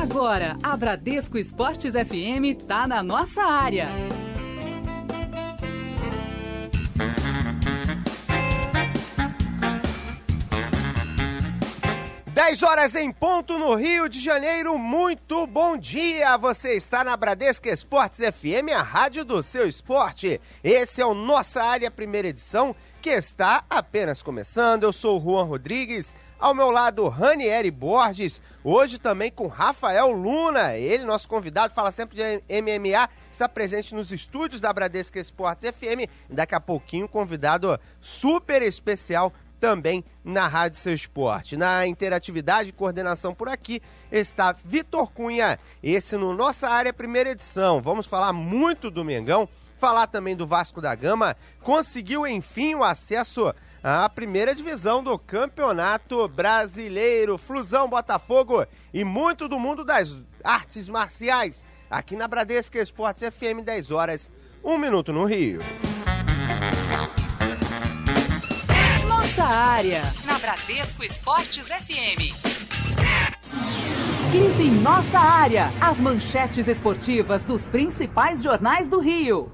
Agora, a Bradesco Esportes FM tá na nossa área. Dez horas em ponto no Rio de Janeiro, muito bom dia! Você está na Bradesco Esportes FM, a rádio do seu esporte. Esse é o Nossa Área, primeira edição, que está apenas começando. Eu sou o Juan Rodrigues, ao meu lado Ranieri Borges, hoje também com Rafael Luna, ele, nosso convidado, fala sempre de MMA, está presente nos estúdios da Bradesco Esportes FM, e daqui a pouquinho convidado super especial também na Rádio Seu Esporte. Na interatividade e coordenação por aqui está Vitor Cunha, esse no Nossa Área, primeira edição. Vamos falar muito do Mengão, falar também do Vasco da Gama, conseguiu enfim o acesso à primeira divisão do Campeonato Brasileiro, Flusão, Botafogo e muito do mundo das artes marciais, aqui na Bradesco Esportes FM, 10 horas, 1 minuto no Rio. Nossa Área, na Bradesco Esportes FM. Clipe em Nossa Área, as manchetes esportivas dos principais jornais do Rio.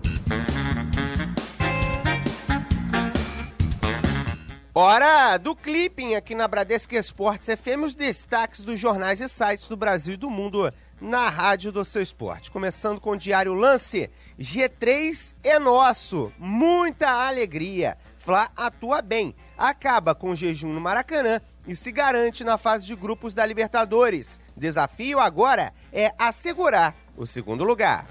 Hora do clipping aqui na Bradesco Esportes FM, os destaques dos jornais e sites do Brasil e do mundo na rádio do seu esporte. Começando com o Diário Lance, G3 é nosso, muita alegria. Fla atua bem, acaba com o jejum no Maracanã e se garante na fase de grupos da Libertadores. Desafio agora é assegurar o segundo lugar.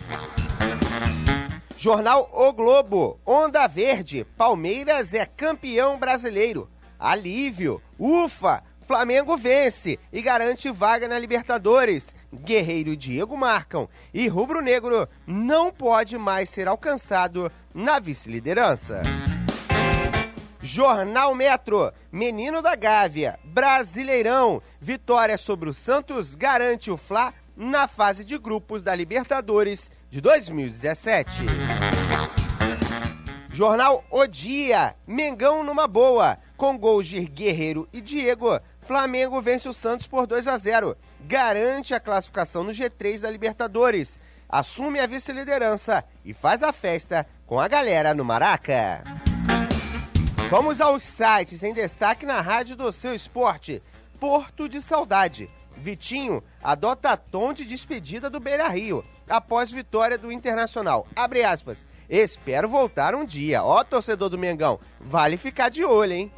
Jornal O Globo, Onda Verde, Palmeiras é campeão brasileiro. Alívio, ufa, Flamengo vence e garante vaga na Libertadores. Guerreiro e Diego marcam e rubro-negro não pode mais ser alcançado na vice-liderança. Jornal Metro, Menino da Gávea, Brasileirão, vitória sobre o Santos garante o Fla na fase de grupos da Libertadores de 2017. Jornal O Dia, Mengão numa boa, com gols de Guerreiro e Diego, Flamengo vence o Santos por 2-0, garante a classificação no G3 da Libertadores, assume a vice-liderança e faz a festa com a galera no Maraca. Vamos aos sites em destaque na rádio do seu esporte. Porto de Saudade. Vitinho adota tom de despedida do Beira-Rio após vitória do Internacional. Abre aspas. Espero voltar um dia. Ó, torcedor do Mengão, vale ficar de olho, hein?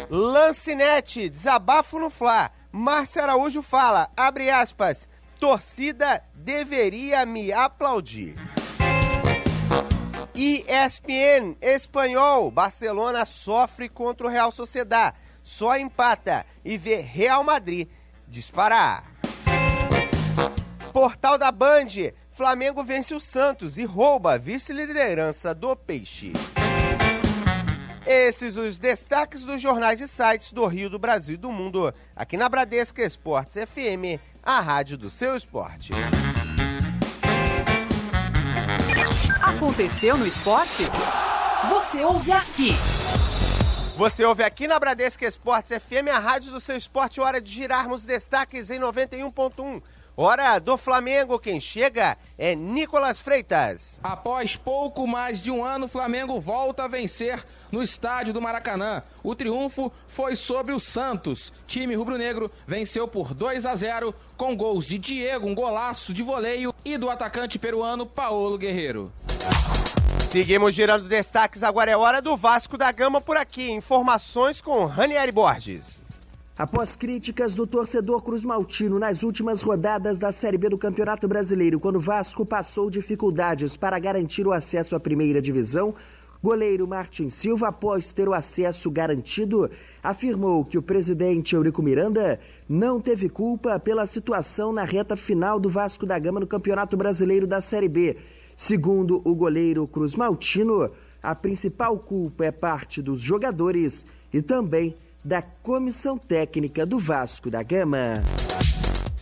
Lancinete, desabafo no Fla. Márcio Araújo fala, abre aspas, torcida deveria me aplaudir. ESPN, espanhol, Barcelona sofre contra o Real Sociedad, só empata e vê Real Madrid disparar. Portal da Band, Flamengo vence o Santos e rouba a vice-liderança do Peixe. Esses os destaques dos jornais e sites do Rio, do Brasil e do mundo, aqui na Bradesco Esportes FM, a rádio do seu esporte. Aconteceu no esporte? Você ouve aqui. Você ouve aqui na Bradesco Esportes FM, a rádio do seu esporte. Hora de girarmos destaques em 91.1. Hora do Flamengo, quem chega é Nicolas Freitas. Após pouco mais de um ano, o Flamengo volta a vencer no estádio do Maracanã. O triunfo foi sobre o Santos. Time rubro-negro venceu por 2-0 com gols de Diego, um golaço de voleio, e do atacante peruano Paulo Guerreiro. Seguimos girando destaques, agora é hora do Vasco da Gama por aqui. Informações com Ranieri Borges. Após críticas do torcedor cruzmaltino nas últimas rodadas da Série B do Campeonato Brasileiro, quando o Vasco passou dificuldades para garantir o acesso à primeira divisão, goleiro Martin Silva, após ter o acesso garantido, afirmou que o presidente Eurico Miranda não teve culpa pela situação na reta final do Vasco da Gama no Campeonato Brasileiro da Série B. Segundo o goleiro cruzmaltino, a principal culpa é parte dos jogadores e também da comissão técnica do Vasco da Gama.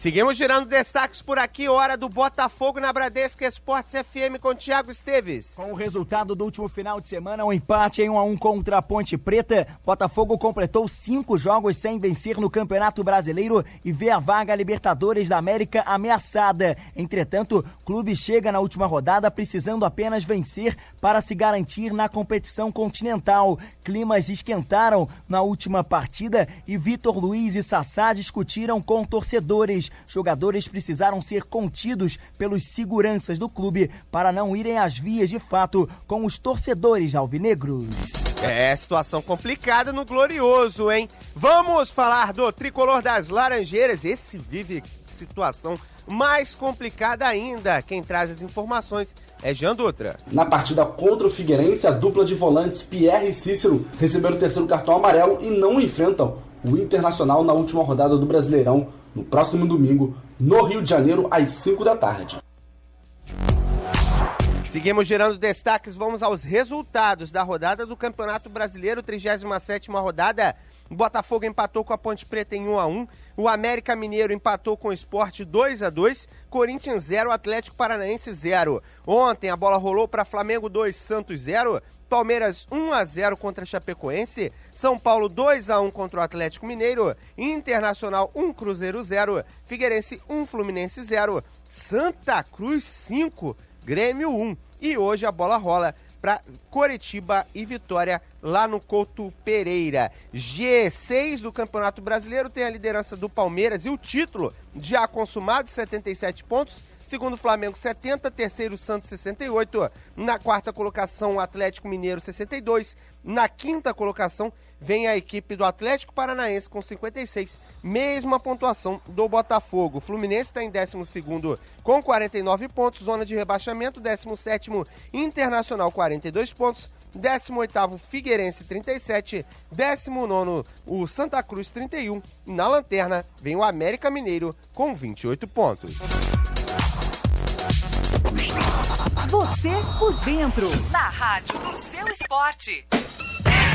Seguimos girando destaques por aqui, hora do Botafogo na Bradesco Esportes FM com Thiago Esteves. Com o resultado do último final de semana, um empate em 1-1 contra a Ponte Preta, Botafogo completou 5 jogos sem vencer no Campeonato Brasileiro e vê a vaga Libertadores da América ameaçada. Entretanto, o clube chega na última rodada precisando apenas vencer para se garantir na competição continental. Climas esquentaram na última partida e Vitor Luiz e Sassá discutiram com torcedores. Jogadores precisaram ser contidos pelos seguranças do clube para não irem às vias de fato com os torcedores alvinegros. Situação complicada no Glorioso, hein? Vamos falar do Tricolor das Laranjeiras. Esse vive situação mais complicada ainda. Quem traz as informações é Jean Dutra. Na partida contra o Figueirense, a dupla de volantes Pierre e Cícero receberam o terceiro cartão amarelo e não enfrentam o Internacional na última rodada do Brasileirão, no próximo domingo, no Rio de Janeiro, às 5 da tarde. Seguimos girando destaques, vamos aos resultados da rodada do Campeonato Brasileiro, 37ª rodada. O Botafogo empatou com a Ponte Preta em 1-1, o América Mineiro empatou com o Sport 2-2, Corinthians 0, Atlético Paranaense 0. Ontem a bola rolou para Flamengo 2, Santos 0, Palmeiras 1-0 contra a Chapecoense, São Paulo 2-1 contra o Atlético Mineiro, Internacional 1, Cruzeiro 0, Figueirense 1, Fluminense 0, Santa Cruz 5, Grêmio 1. E hoje a bola rola para Coritiba e Vitória lá no Couto Pereira. G6 do Campeonato Brasileiro tem a liderança do Palmeiras e o título já consumado, 77 pontos. Segundo Flamengo, 70. Terceiro, Santos, 68. Na quarta colocação, o Atlético Mineiro, 62. Na quinta colocação, vem a equipe do Atlético Paranaense com 56. Mesma pontuação do Botafogo. O Fluminense está em 12º com 49 pontos. Zona de rebaixamento, 17º Internacional, 42 pontos. 18º Figueirense, 37. 19º o Santa Cruz, 31. E na lanterna vem o América Mineiro com 28 pontos. Você por dentro, na rádio do seu esporte.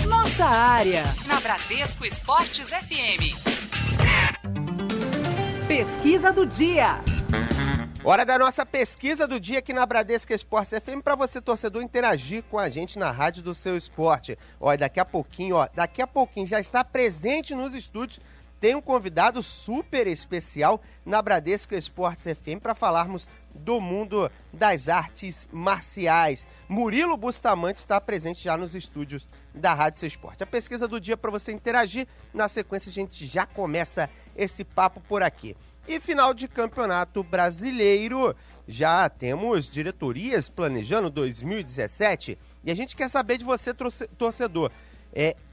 Nossa área, na Bradesco Esportes FM. Pesquisa do dia. Hora da nossa pesquisa do dia aqui na Bradesco Esportes FM para você, torcedor, interagir com a gente na rádio do seu esporte. Daqui a pouquinho já está presente nos estúdios. Tem um convidado super especial na Bradesco Esportes FM para falarmos do mundo das artes marciais. Murilo Bustamante está presente já nos estúdios da Rádio Seu Esporte. A pesquisa do dia para você interagir. Na sequência a gente já começa esse papo por aqui. E final de Campeonato Brasileiro, já temos diretorias planejando 2017 e a gente quer saber de você, torcedor.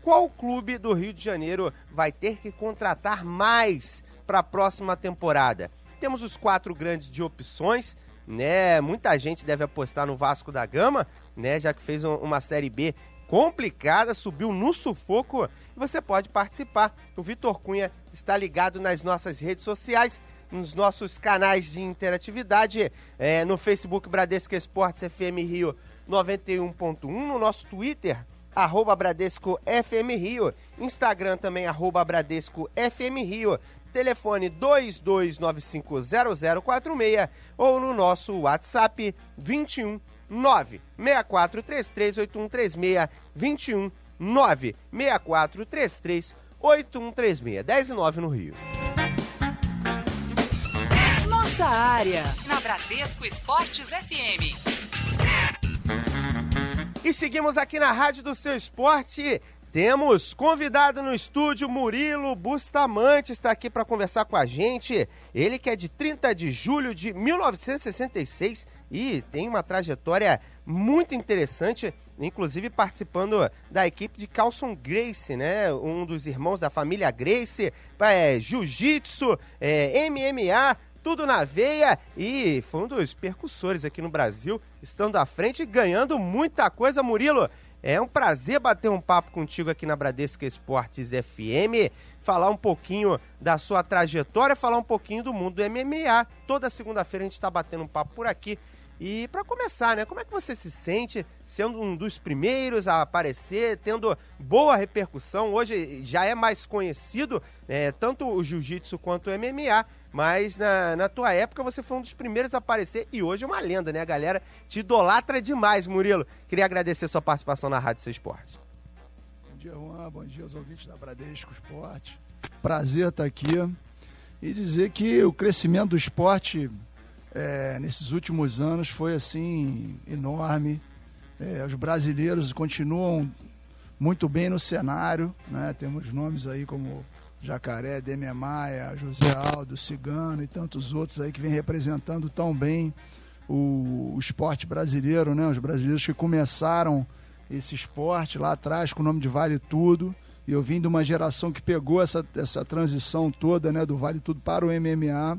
Qual clube do Rio de Janeiro vai ter que contratar mais para a próxima temporada? Temos os 4 grandes de opções, né? Muita gente deve apostar no Vasco da Gama, né? Já que fez uma Série B complicada, subiu no sufoco. Você pode participar. O Vitor Cunha está ligado nas nossas redes sociais, nos nossos canais de interatividade, no Facebook Bradesco Esportes FM Rio 91.1, no nosso Twitter, @Bradesco FM Rio, Instagram também, @Bradesco FM Rio, telefone 22950046 ou no nosso WhatsApp 21 964338136, 21 964338136, 10:09 no Rio. Nossa área, na Bradesco Esportes FM. E seguimos aqui na Rádio do Seu Esporte. Temos convidado no estúdio, Murilo Bustamante, está aqui para conversar com a gente. Ele que é de 30 de julho de 1966 e tem uma trajetória muito interessante, inclusive participando da equipe de Carlson Gracie, né? Um dos irmãos da família Gracie, jiu-jitsu, MMA, tudo na veia, e foi um dos percussores aqui no Brasil, estando à frente e ganhando muita coisa. Murilo, é um prazer bater um papo contigo aqui na Bradesco Esportes FM, falar um pouquinho da sua trajetória, falar um pouquinho do mundo do MMA. Toda segunda-feira a gente está batendo um papo por aqui. E para começar, né, como é que você se sente sendo um dos primeiros a aparecer, tendo boa repercussão? Hoje já é mais conhecido, tanto o jiu-jitsu quanto o MMA, mas na tua época você foi um dos primeiros a aparecer e hoje é uma lenda, né? A galera te idolatra demais, Murilo. Queria agradecer sua participação na Rádio Seu Esporte. Bom dia, Juan. Bom dia aos ouvintes da Bradesco Esporte. Prazer estar aqui e dizer que o crescimento do esporte nesses últimos anos foi assim enorme. Os brasileiros continuam muito bem no cenário, né? Temos nomes aí como Jacaré, Demian Maia, José Aldo, Cigano e tantos outros aí que vêm representando tão bem o esporte brasileiro, né? Os brasileiros que começaram esse esporte lá atrás com o nome de Vale Tudo, e eu vim de uma geração que pegou essa transição toda, né, do Vale Tudo para o MMA,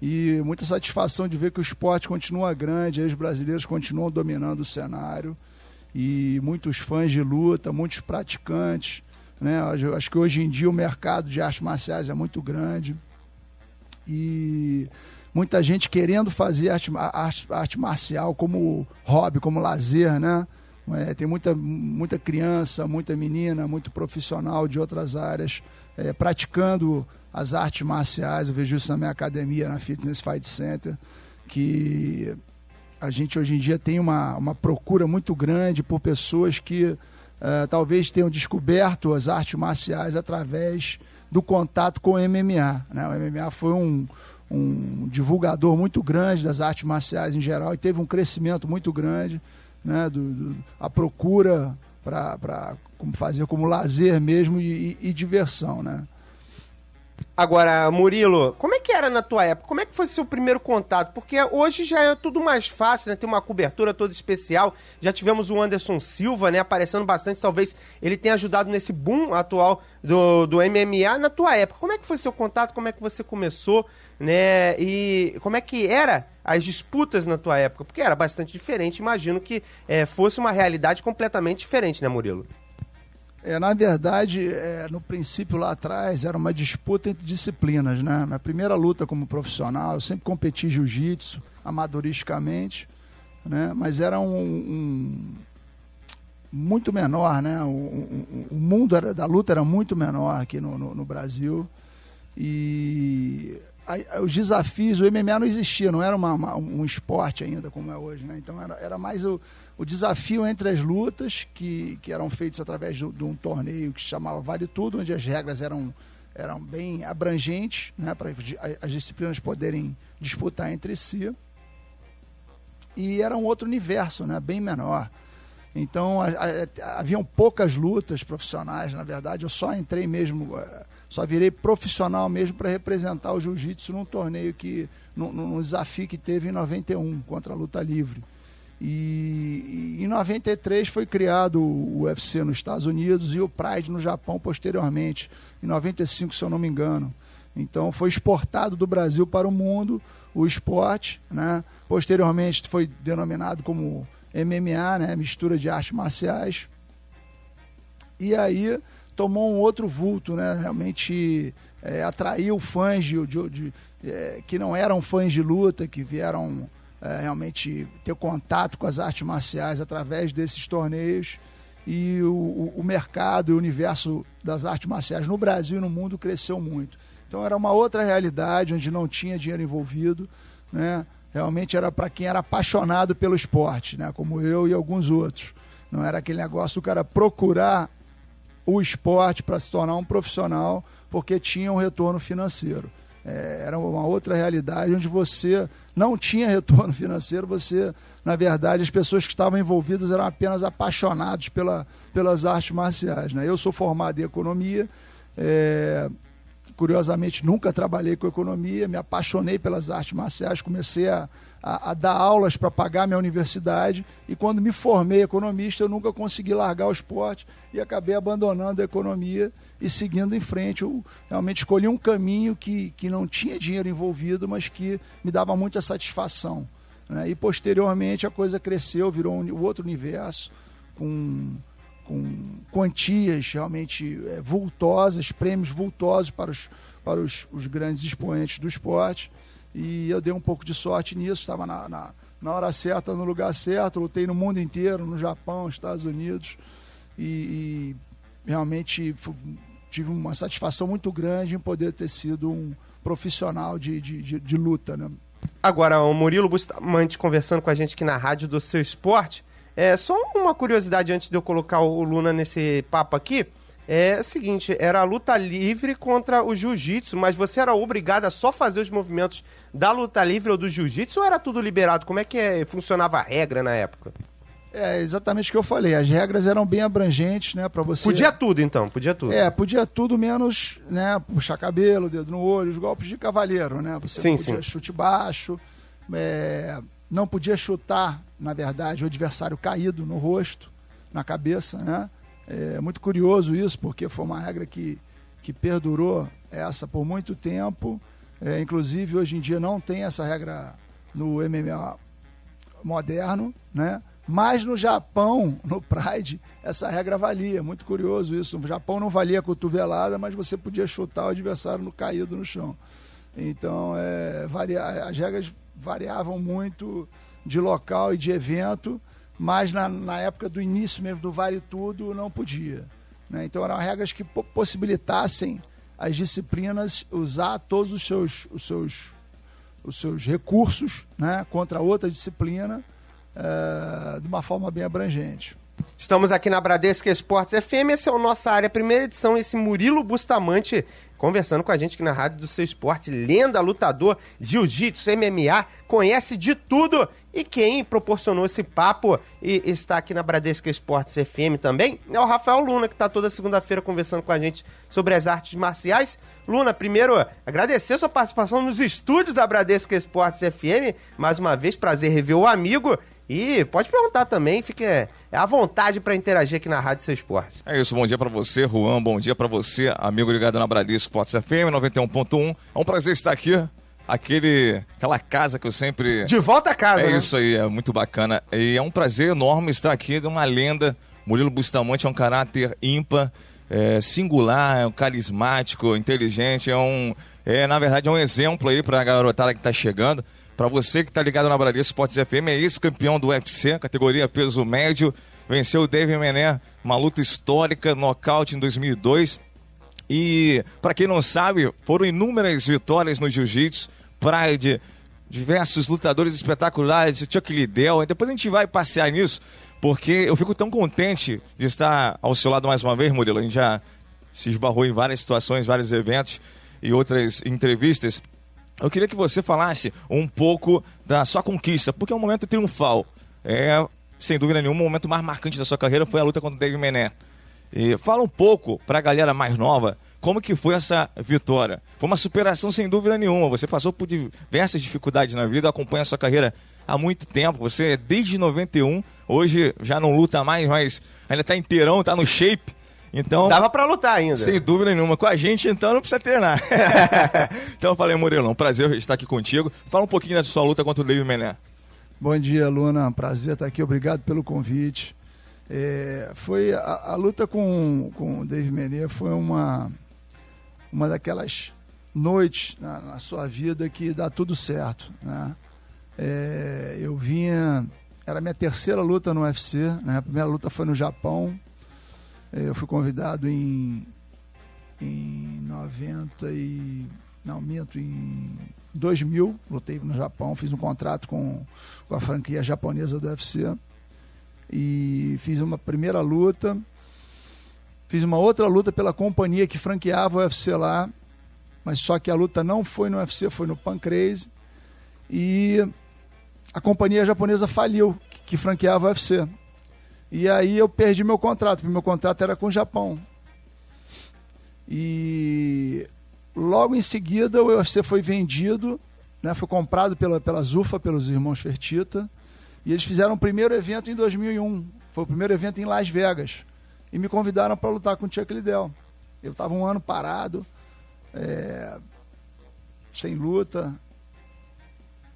e muita satisfação de ver que o esporte continua grande, aí os brasileiros continuam dominando o cenário, e muitos fãs de luta, muitos praticantes, né? Eu acho que hoje em dia o mercado de artes marciais é muito grande e muita gente querendo fazer arte marcial como hobby, como lazer, né? Tem muita criança, muita menina, muito profissional de outras áreas praticando as artes marciais. Eu vejo isso na minha academia, na Fitness Fight Center, que a gente hoje em dia tem uma procura muito grande por pessoas que talvez tenham descoberto as artes marciais através do contato com o MMA, né? O MMA foi um divulgador muito grande das artes marciais em geral e teve um crescimento muito grande, né? A procura para fazer como lazer mesmo e diversão, né? Agora, Murilo, como é que era na tua época? Como é que foi seu primeiro contato? Porque hoje já é tudo mais fácil, né? Tem uma cobertura toda especial. Já tivemos o Anderson Silva, né? Aparecendo bastante. Talvez ele tenha ajudado nesse boom atual do MMA. Na tua época, como é que foi seu contato? Como é que você começou, né? E como é que era as disputas na tua época? Porque era bastante diferente. Imagino que fosse uma realidade completamente diferente, né, Murilo? Na verdade, no princípio lá atrás, era uma disputa entre disciplinas, né? Minha primeira luta como profissional, eu sempre competi jiu-jitsu, amadoristicamente, né? Mas era muito menor, né? O mundo da luta era muito menor aqui no Brasil. E os desafios, o MMA não existia, não era um esporte ainda como é hoje, né? Então era mais o desafio entre as lutas que eram feitas através de um torneio que se chamava Vale Tudo, onde as regras eram bem abrangentes, né, para as disciplinas poderem disputar entre si, e era um outro universo, né, bem menor. Então haviam poucas lutas profissionais, na verdade. Eu só entrei mesmo, só virei profissional mesmo para representar o jiu-jitsu num torneio num desafio que teve em 91 contra a luta livre. E em 93 foi criado o UFC nos Estados Unidos e o Pride no Japão posteriormente, em 95, se eu não me engano. Então foi exportado do Brasil para o mundo o esporte, né? Posteriormente foi denominado como MMA, né? Mistura de artes marciais. E aí tomou um outro vulto, né? Realmente atraiu fãs que não eram fãs de luta, que vieram realmente ter contato com as artes marciais através desses torneios, e o mercado e o universo das artes marciais no Brasil e no mundo cresceu muito. Então era uma outra realidade, onde não tinha dinheiro envolvido, né? Realmente era para quem era apaixonado pelo esporte, né? Como eu e alguns outros. Não era aquele negócio do cara procurar o esporte para se tornar um profissional porque tinha um retorno financeiro. Era uma outra realidade, onde você não tinha retorno financeiro, na verdade, as pessoas que estavam envolvidas eram apenas apaixonados pelas artes marciais, né? Eu sou formado em economia, curiosamente nunca trabalhei com economia, me apaixonei pelas artes marciais, comecei a dar aulas para pagar minha universidade, e quando me formei economista eu nunca consegui largar o esporte e acabei abandonando a economia e seguindo em frente. Eu realmente escolhi um caminho que não tinha dinheiro envolvido, mas que me dava muita satisfação, né? E posteriormente a coisa cresceu, virou um outro universo, com quantias realmente vultosas, prêmios vultosos para os grandes expoentes do esporte. E eu dei um pouco de sorte nisso, estava na hora certa, no lugar certo, lutei no mundo inteiro, no Japão, nos Estados Unidos, e realmente tive uma satisfação muito grande em poder ter sido profissional de luta, né? Agora, o Murilo Bustamante conversando com a gente aqui na Rádio do Seu Esporte. Só uma curiosidade antes de eu colocar o Luna nesse papo aqui. É o seguinte, era a luta livre contra o jiu-jitsu, mas você era obrigado a só fazer os movimentos da luta livre ou do jiu-jitsu ou era tudo liberado? Como é que funcionava a regra na época? Exatamente o que eu falei. As regras eram bem abrangentes, né, para você... Podia tudo, então? Podia tudo? Podia tudo menos, né, puxar cabelo, dedo no olho, os golpes de cavaleiro, né? Você não podia chute baixo, não podia chutar, na verdade, o adversário caído no rosto, na cabeça, né? É muito curioso isso, porque foi uma regra que perdurou por muito tempo. Inclusive, hoje em dia não tem essa regra no MMA moderno, né? Mas no Japão, no Pride, essa regra valia. Muito curioso isso. No Japão não valia a cotovelada, mas você podia chutar o adversário caído no chão. Então, as regras variavam muito de local e de evento, mas na época do início mesmo do Vale Tudo não podia, né? Então eram regras que possibilitassem as disciplinas usar todos os seus recursos, né, contra outra disciplina de uma forma bem abrangente. Estamos aqui na Bradesco Esportes FM, essa é a nossa área, primeira edição, esse Murilo Bustamante conversando com a gente aqui na Rádio do Seu Esporte, lenda, lutador, jiu-jitsu, MMA, conhece de tudo. E quem proporcionou esse papo e está aqui na Bradesco Esportes FM também é o Rafael Luna, que está toda segunda-feira conversando com a gente sobre as artes marciais. Luna, primeiro, agradecer a sua participação nos estúdios da Bradesco Esportes FM. Mais uma vez, prazer rever o amigo. E pode perguntar também, fique à vontade para interagir aqui na Rádio Seu Esporte. É isso, bom dia para você, Juan, bom dia para você, amigo ligado na Bradesco Esportes FM 91.1. É um prazer estar aqui, aquela casa que eu sempre... De volta a casa, né? Isso aí, é muito bacana. E é um prazer enorme estar aqui de uma lenda. Murilo Bustamante é um caráter ímpar, singular, carismático, inteligente, na verdade é um exemplo aí para a garotada que está chegando. Para você que está ligado na Bradesco Esportes FM, é ex-campeão do UFC, categoria peso médio, venceu o David Mené, uma luta histórica, nocaute em 2002. E, para quem não sabe, foram inúmeras vitórias no jiu-jitsu, Pride, diversos lutadores espetaculares, o Chuck Liddell. Depois a gente vai passear nisso, porque eu fico tão contente de estar ao seu lado mais uma vez, Murilo. A gente já se esbarrou em várias situações, vários eventos e outras entrevistas. Eu queria que você falasse um pouco da sua conquista, porque é um momento triunfal. Sem dúvida nenhuma, o momento mais marcante da sua carreira foi a luta contra o David Mené. E fala um pouco para a galera mais nova, como que foi essa vitória? Foi uma superação sem dúvida nenhuma. Você passou por diversas dificuldades na vida, acompanha a sua carreira há muito tempo. Você, desde 91, hoje já não luta mais, mas ainda está inteirão, está no shape. Então, dava pra lutar ainda. Sem dúvida nenhuma. Com a gente, então, não precisa treinar. Então, eu falei, Murilo, um prazer estar aqui contigo. Fala um pouquinho da sua luta contra o David Mené. Bom dia, Luna. Prazer estar aqui. Obrigado pelo convite. Foi a luta com o David Mené foi uma daquelas noites na sua vida que dá tudo certo, né? Eu vinha... Era a minha terceira luta no UFC, né? A primeira luta foi no Japão. Eu fui convidado em 2000, lutei no Japão, fiz um contrato com a franquia japonesa do UFC e fiz uma primeira luta, fiz uma outra luta pela companhia que franqueava o UFC lá, mas só que a luta não foi no UFC, foi no Pancrase, e a companhia japonesa faliu, que franqueava o UFC. E aí eu perdi meu contrato, porque meu contrato era com o Japão. E logo em seguida o UFC foi vendido, né, foi comprado pela Zuffa, pelos irmãos Fertitta, e eles fizeram o primeiro evento em 2001. Foi o primeiro evento em Las Vegas. E me convidaram para lutar com o Chuck Liddell. Eu estava um ano parado, sem luta,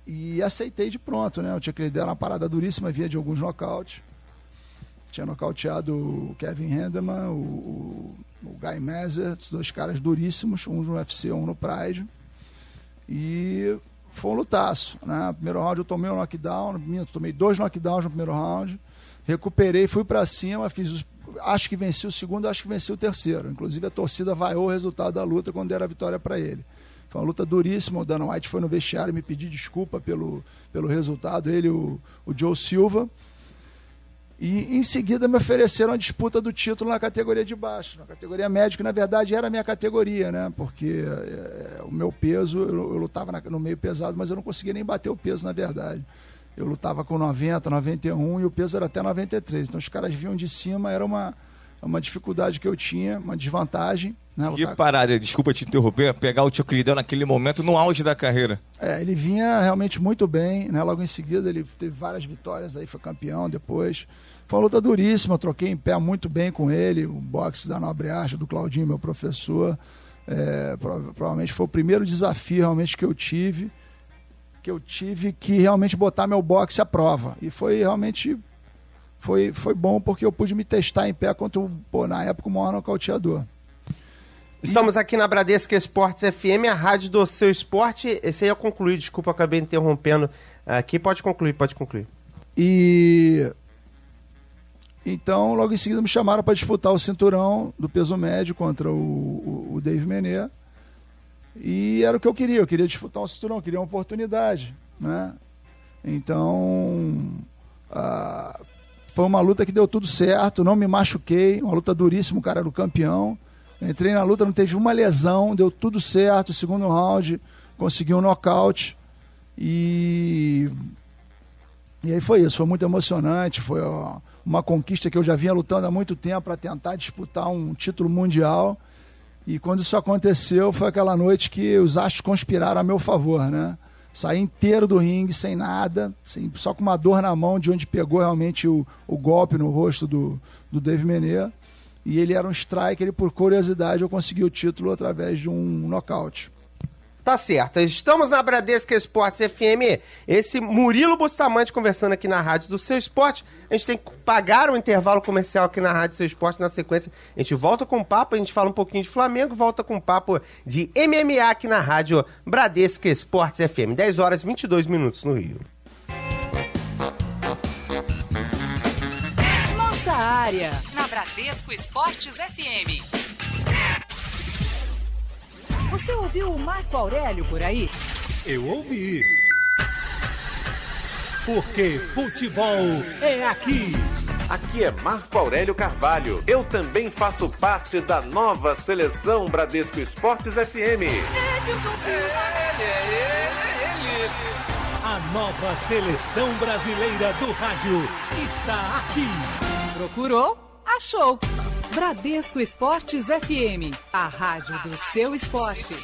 e aceitei de pronto, né? O Chuck Liddell era uma parada duríssima, via de alguns nocautes. Tinha nocauteado o Kevin Henderman, o Guy Mazzer, dois caras duríssimos, um no UFC, um no Pride. E foi um lutaço, né? No primeiro round eu tomei um knockdown, tomei 2 knockdowns no primeiro round, recuperei, fui pra cima, acho que venci o segundo, acho que venci o terceiro. Inclusive a torcida vaiou o resultado da luta quando deram a vitória para ele. Foi uma luta duríssima. O Dana White foi no vestiário me pedir desculpa pelo resultado, ele e o Joe Silva. E em seguida me ofereceram a disputa do título na categoria de baixo, na categoria média, que na verdade era a minha categoria, né? Porque o meu peso, eu lutava no meio pesado, mas eu não conseguia nem bater o peso, na verdade. Eu lutava com 90, 91 e o peso era até 93. Então os caras vinham de cima, era uma dificuldade que eu tinha, uma desvantagem. Né? Que parada, desculpa te interromper, pegar o Chuck Liddell naquele momento no auge da carreira. Ele vinha realmente muito bem, né? Logo em seguida ele teve várias vitórias, aí foi campeão depois. Foi uma luta duríssima, eu troquei em pé muito bem com ele, o boxe da Nobre Arte, do Claudinho, meu professor. Provavelmente foi o primeiro desafio realmente que eu tive que realmente botar meu boxe à prova. E foi realmente foi bom porque eu pude me testar em pé contra na época, o maior nocauteador. Estamos aqui na Bradesco Esportes FM, a rádio do seu esporte. Esse aí eu concluí, desculpa, acabei interrompendo aqui. Pode concluir. E então, logo em seguida me chamaram para disputar o cinturão do peso médio contra o Dave Menier. E era o que eu queria disputar um cinturão, eu queria uma oportunidade, né? Então, foi uma luta que deu tudo certo, não me machuquei, uma luta duríssima, o cara era o campeão. Entrei na luta, não teve uma lesão, deu tudo certo, segundo round, consegui um nocaute. E aí foi isso, foi muito emocionante, foi uma conquista que eu já vinha lutando há muito tempo para tentar disputar um título mundial. E quando isso aconteceu, foi aquela noite que os astros conspiraram a meu favor, né? Saí inteiro do ringue, sem nada, só com uma dor na mão de onde pegou realmente o golpe no rosto do Dave Menier. E ele era um striker, e por curiosidade eu consegui o título através de um nocaute. Tá certo, estamos na Bradesco Esportes FM, esse Murilo Bustamante conversando aqui na rádio do Seu Esporte. A gente tem que pagar um intervalo comercial aqui na rádio do Seu Esporte, na sequência a gente volta com o papo, a gente fala um pouquinho de Flamengo, volta com o papo de MMA aqui na rádio Bradesco Esportes FM, 10 horas e 22 minutos no Rio. Nossa área, na Bradesco Esportes FM. Você ouviu o Marco Aurélio por aí? Eu ouvi. Porque futebol é aqui. Aqui é Marco Aurélio Carvalho. Eu também faço parte da nova seleção Bradesco Esportes FM. A nova seleção brasileira do rádio está aqui. Procurou? Achou. Bradesco Esportes FM, a rádio do seu esporte.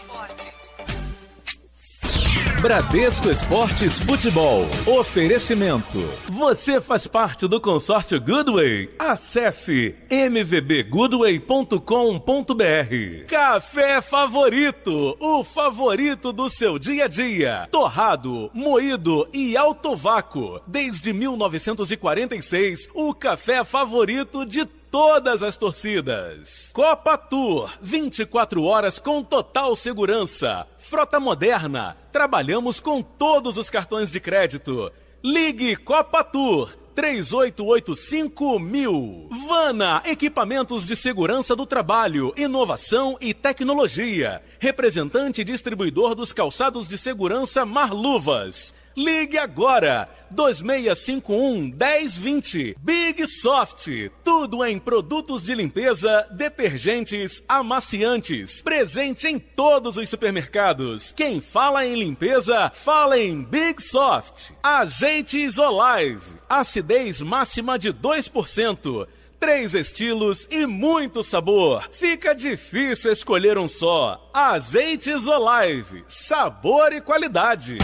Bradesco Esportes Futebol. Oferecimento. Você faz parte do consórcio Goodway? Acesse mvbgoodway.com.br. Café Favorito, o favorito do seu dia a dia. Torrado, moído e alto vácuo. Desde 1946, o café favorito de todas as torcidas. Copa Tour, 24 horas com total segurança. Frota moderna, trabalhamos com todos os cartões de crédito. Ligue Copa Tour 3885.000. Vana, equipamentos de segurança do trabalho, inovação e tecnologia. Representante e distribuidor dos calçados de segurança Marluvas. Ligue agora, 2651-1020. Big Soft, tudo em produtos de limpeza, detergentes, amaciantes. Presente em todos os supermercados. Quem fala em limpeza, fala em Big Soft. Azeites Olive, acidez máxima de 2%. 3 estilos e muito sabor. Fica difícil escolher um só. Azeites Olive, sabor e qualidade.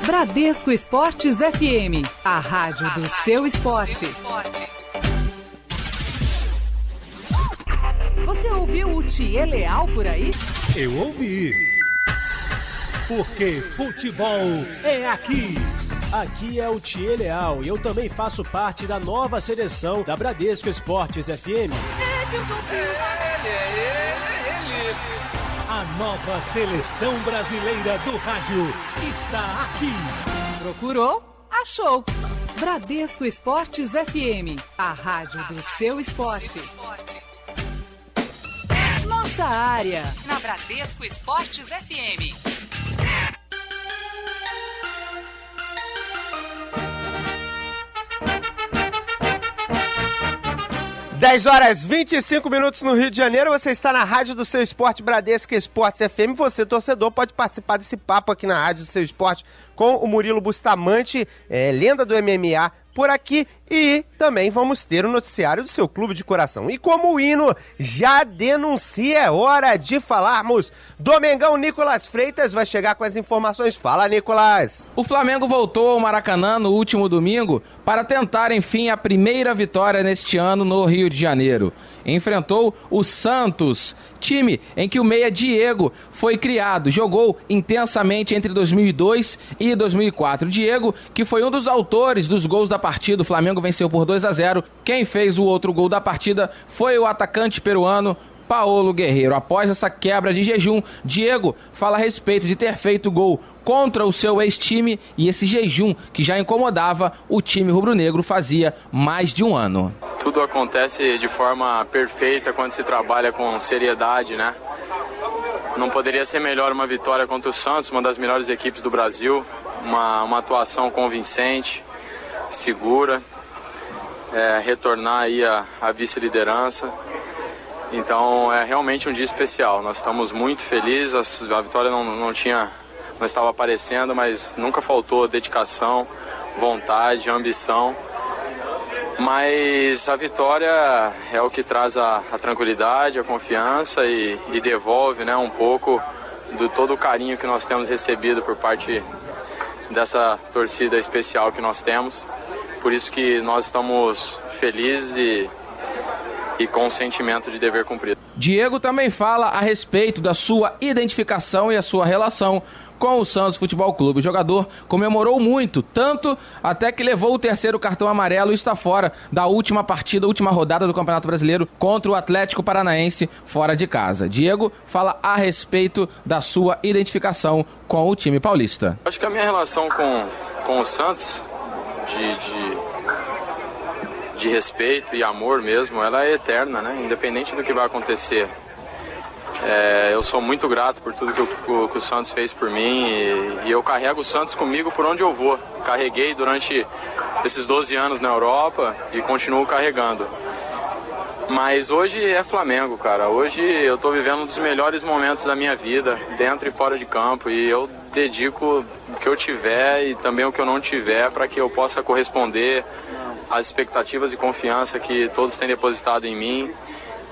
Bradesco Esportes FM, a rádio do seu esporte. Você ouviu o Thier Leal por aí? Eu ouvi. Porque futebol é aqui. Aqui é o Thier Leal e eu também faço parte da nova seleção da Bradesco Esportes FM. A nova seleção brasileira do rádio está aqui. Procurou? Achou. Bradesco Esportes FM, a rádio do seu esporte. Nossa área, na Bradesco Esportes FM. 10 horas 25 minutos no Rio de Janeiro, você está na Rádio do Seu Esporte, Bradesco Esportes FM. Você, torcedor, pode participar desse papo aqui na Rádio do Seu Esporte com o Murilo Bustamante, lenda do MMA, por aqui. E também vamos ter o noticiário do seu clube de coração. E como o hino já denuncia, é hora de falarmos do Mengão. Nicolas Freitas vai chegar com as informações. Fala, Nicolas! O Flamengo voltou ao Maracanã no último domingo para tentar, enfim, a primeira vitória neste ano no Rio de Janeiro. Enfrentou o Santos, time em que o meia Diego foi criado. Jogou intensamente entre 2002 e 2004. Diego, que foi um dos autores dos gols da partida, o Flamengo venceu por 2-0. Quem fez o outro gol da partida foi o atacante peruano Paolo Guerreiro. Após essa quebra de jejum, Diego fala a respeito de ter feito gol contra o seu ex-time e esse jejum que já incomodava o time rubro-negro fazia mais de um ano. Tudo acontece de forma perfeita quando se trabalha com seriedade, né? Não poderia ser melhor uma vitória contra o Santos, uma das melhores equipes do Brasil, uma atuação convincente, segura, retornar aí a vice-liderança. Então é realmente um dia especial. Nós estamos muito felizes. A vitória não estava aparecendo, mas nunca faltou dedicação, vontade, ambição. Mas a vitória é o que traz a tranquilidade, a confiança e devolve, né, um pouco de todo o carinho que nós temos recebido por parte dessa torcida especial que nós temos. Por isso que nós estamos felizes e com o sentimento de dever cumprido. Diego também fala a respeito da sua identificação e a sua relação com o Santos Futebol Clube. O jogador comemorou muito, tanto até que levou o terceiro cartão amarelo e está fora da última partida, última rodada do Campeonato Brasileiro contra o Atlético Paranaense fora de casa. Diego fala a respeito da sua identificação com o time paulista. Acho que a minha relação com o Santos, de respeito e amor mesmo, ela é eterna, né? Independente do que vai acontecer. Eu sou muito grato por tudo que o Santos fez por mim e eu carrego o Santos comigo por onde eu vou. Carreguei durante esses 12 anos na Europa e continuo carregando. Mas hoje é Flamengo, cara. Hoje eu tô vivendo um dos melhores momentos da minha vida, dentro e fora de campo, e eu dedico o que eu tiver e também o que eu não tiver para que eu possa corresponder às expectativas e confiança que todos têm depositado em mim.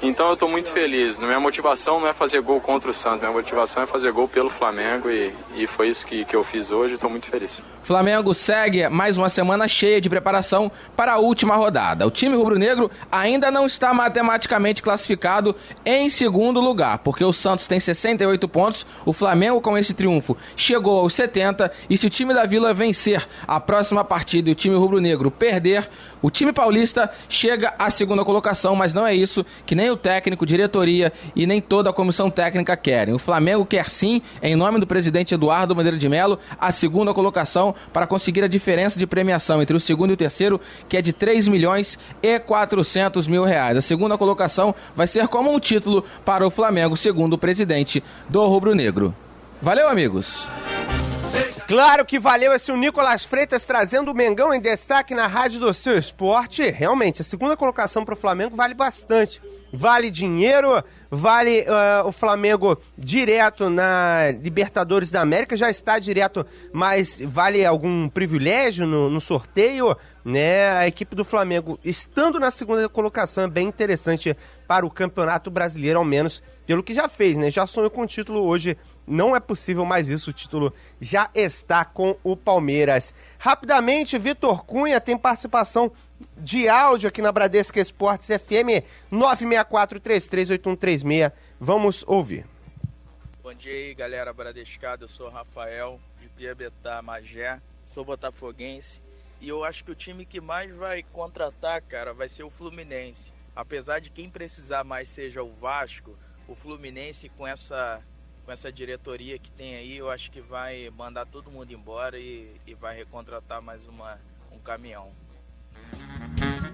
Então eu estou muito feliz. Minha motivação não é fazer gol contra o Santos, minha motivação é fazer gol pelo Flamengo e foi isso que eu fiz hoje. Estou muito feliz. Flamengo segue mais uma semana cheia de preparação para a última rodada. O time rubro-negro ainda não está matematicamente classificado em segundo lugar, porque o Santos tem 68 pontos, o Flamengo com esse triunfo chegou aos 70 e se o time da Vila vencer a próxima partida e o time rubro-negro perder, o time paulista chega à segunda colocação, mas não é isso que nem o técnico, diretoria e nem toda a comissão técnica querem. O Flamengo quer sim, em nome do presidente Eduardo Bandeira de Melo, a segunda colocação para conseguir a diferença de premiação entre o segundo e o terceiro, que é de 3.400.000 reais. A segunda colocação vai ser como um título para o Flamengo, segundo o presidente do Rubro Negro. Valeu, amigos! Claro que valeu, esse o Nicolas Freitas trazendo o Mengão em destaque na Rádio do Seu Esporte. Realmente, a segunda colocação para o Flamengo vale bastante. Vale dinheiro, vale o Flamengo direto na Libertadores da América, já está direto, mas vale algum privilégio no sorteio, né? A equipe do Flamengo estando na segunda colocação é bem interessante para o Campeonato Brasileiro, ao menos pelo que já fez, né? Já sonhou com o título hoje. Não é possível mais isso, o título já está com o Palmeiras. Rapidamente, Vitor Cunha tem participação de áudio aqui na Bradesco Esportes FM 964338136. Vamos ouvir. Bom dia aí, galera bradescada. Eu sou o Rafael, de Piabetá, Magé. Sou botafoguense. E eu acho que o time que mais vai contratar, cara, vai ser o Fluminense. Apesar de quem precisar mais seja o Vasco, o Fluminense com essa diretoria que tem aí, eu acho que vai mandar todo mundo embora e vai recontratar mais um caminhão.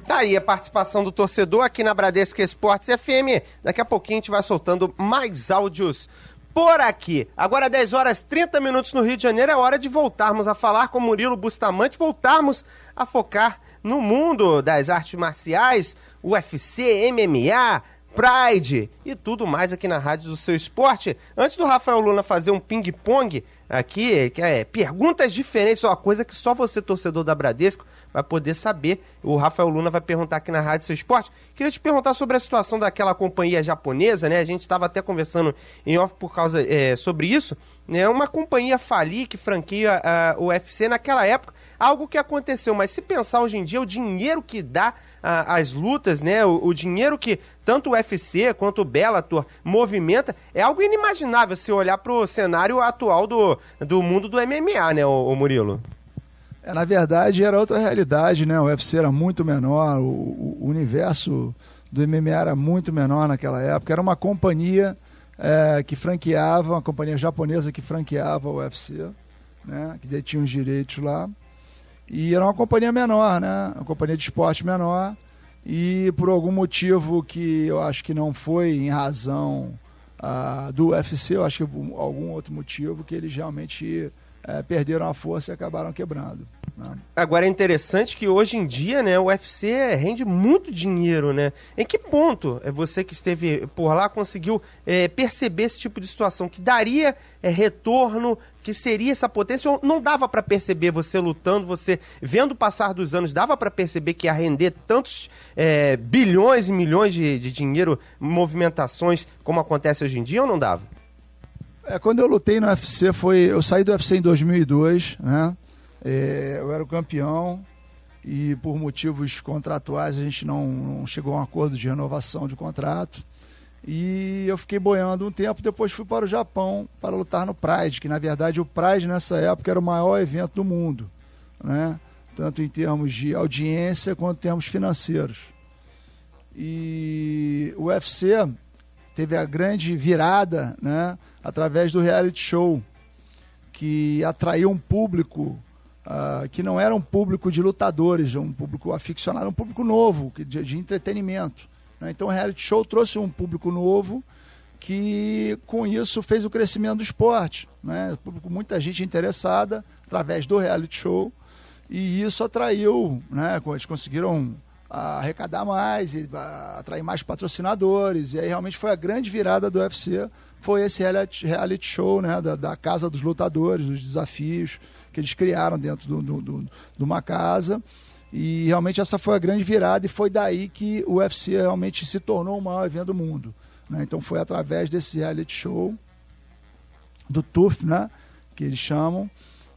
Tá aí a participação do torcedor aqui na Bradesco Esportes FM. Daqui a pouquinho a gente vai soltando mais áudios por aqui. Agora 10 horas 30 minutos no Rio de Janeiro, é hora de voltarmos a falar com Murilo Bustamante, voltarmos a focar no mundo das artes marciais, UFC, MMA, Pride e tudo mais aqui na Rádio do Seu Esporte. Antes do Rafael Luna fazer um ping-pong aqui, que é perguntas diferentes, uma coisa que só você, torcedor da Bradesco, vai poder saber. O Rafael Luna vai perguntar aqui na Rádio do Seu Esporte. Queria te perguntar sobre a situação daquela companhia japonesa, né? A gente estava até conversando em off por causa sobre isso, né? Uma companhia falir que franquia o UFC naquela época, algo que aconteceu, mas se pensar hoje em dia, o dinheiro que dá as lutas, né? O dinheiro que tanto o UFC quanto o Bellator movimenta, é algo inimaginável se olhar para o cenário atual do mundo do MMA, né, o Murilo? Na verdade, era outra realidade, né? O UFC era muito menor, o universo do MMA era muito menor naquela época. Era uma companhia que franqueava, uma companhia japonesa que franqueava o UFC, né? Que detinha os direitos lá. E era uma companhia menor, né? Uma companhia de esporte menor. E por algum motivo que eu acho que não foi em razão do UFC, eu acho que algum outro motivo que eles realmente perderam a força e acabaram quebrando, né? Agora é interessante que hoje em dia, né, o UFC rende muito dinheiro, né? Em que ponto você que esteve por lá conseguiu perceber esse tipo de situação? Que daria retorno, que seria essa potência? Ou não dava para perceber você lutando, você vendo o passar dos anos, dava para perceber que ia render tantos bilhões e milhões de dinheiro, movimentações, como acontece hoje em dia, ou não dava? Quando eu lutei no UFC, eu saí do UFC em 2002, né? Eu era o campeão e por motivos contratuais a gente não chegou a um acordo de renovação de contrato. E eu fiquei boiando um tempo, depois fui para o Japão para lutar no Pride, que na verdade o Pride nessa época era o maior evento do mundo, né? Tanto em termos de audiência quanto em termos financeiros. E o UFC teve a grande virada, né, através do reality show, que atraiu um público que não era um público de lutadores, um público aficionado, um público novo, de entretenimento, né? Então o reality show trouxe um público novo que com isso fez o crescimento do esporte, né? Muita gente interessada através do reality show, e isso atraiu, né? Eles conseguiram arrecadar mais e atrair mais patrocinadores, e aí realmente foi a grande virada do UFC, foi esse reality show, né, da Casa dos Lutadores, dos desafios que eles criaram dentro de uma casa, e realmente essa foi a grande virada, e foi daí que o UFC realmente se tornou o maior evento do mundo, né? Então foi através desse reality show, do TUF, né, que eles chamam,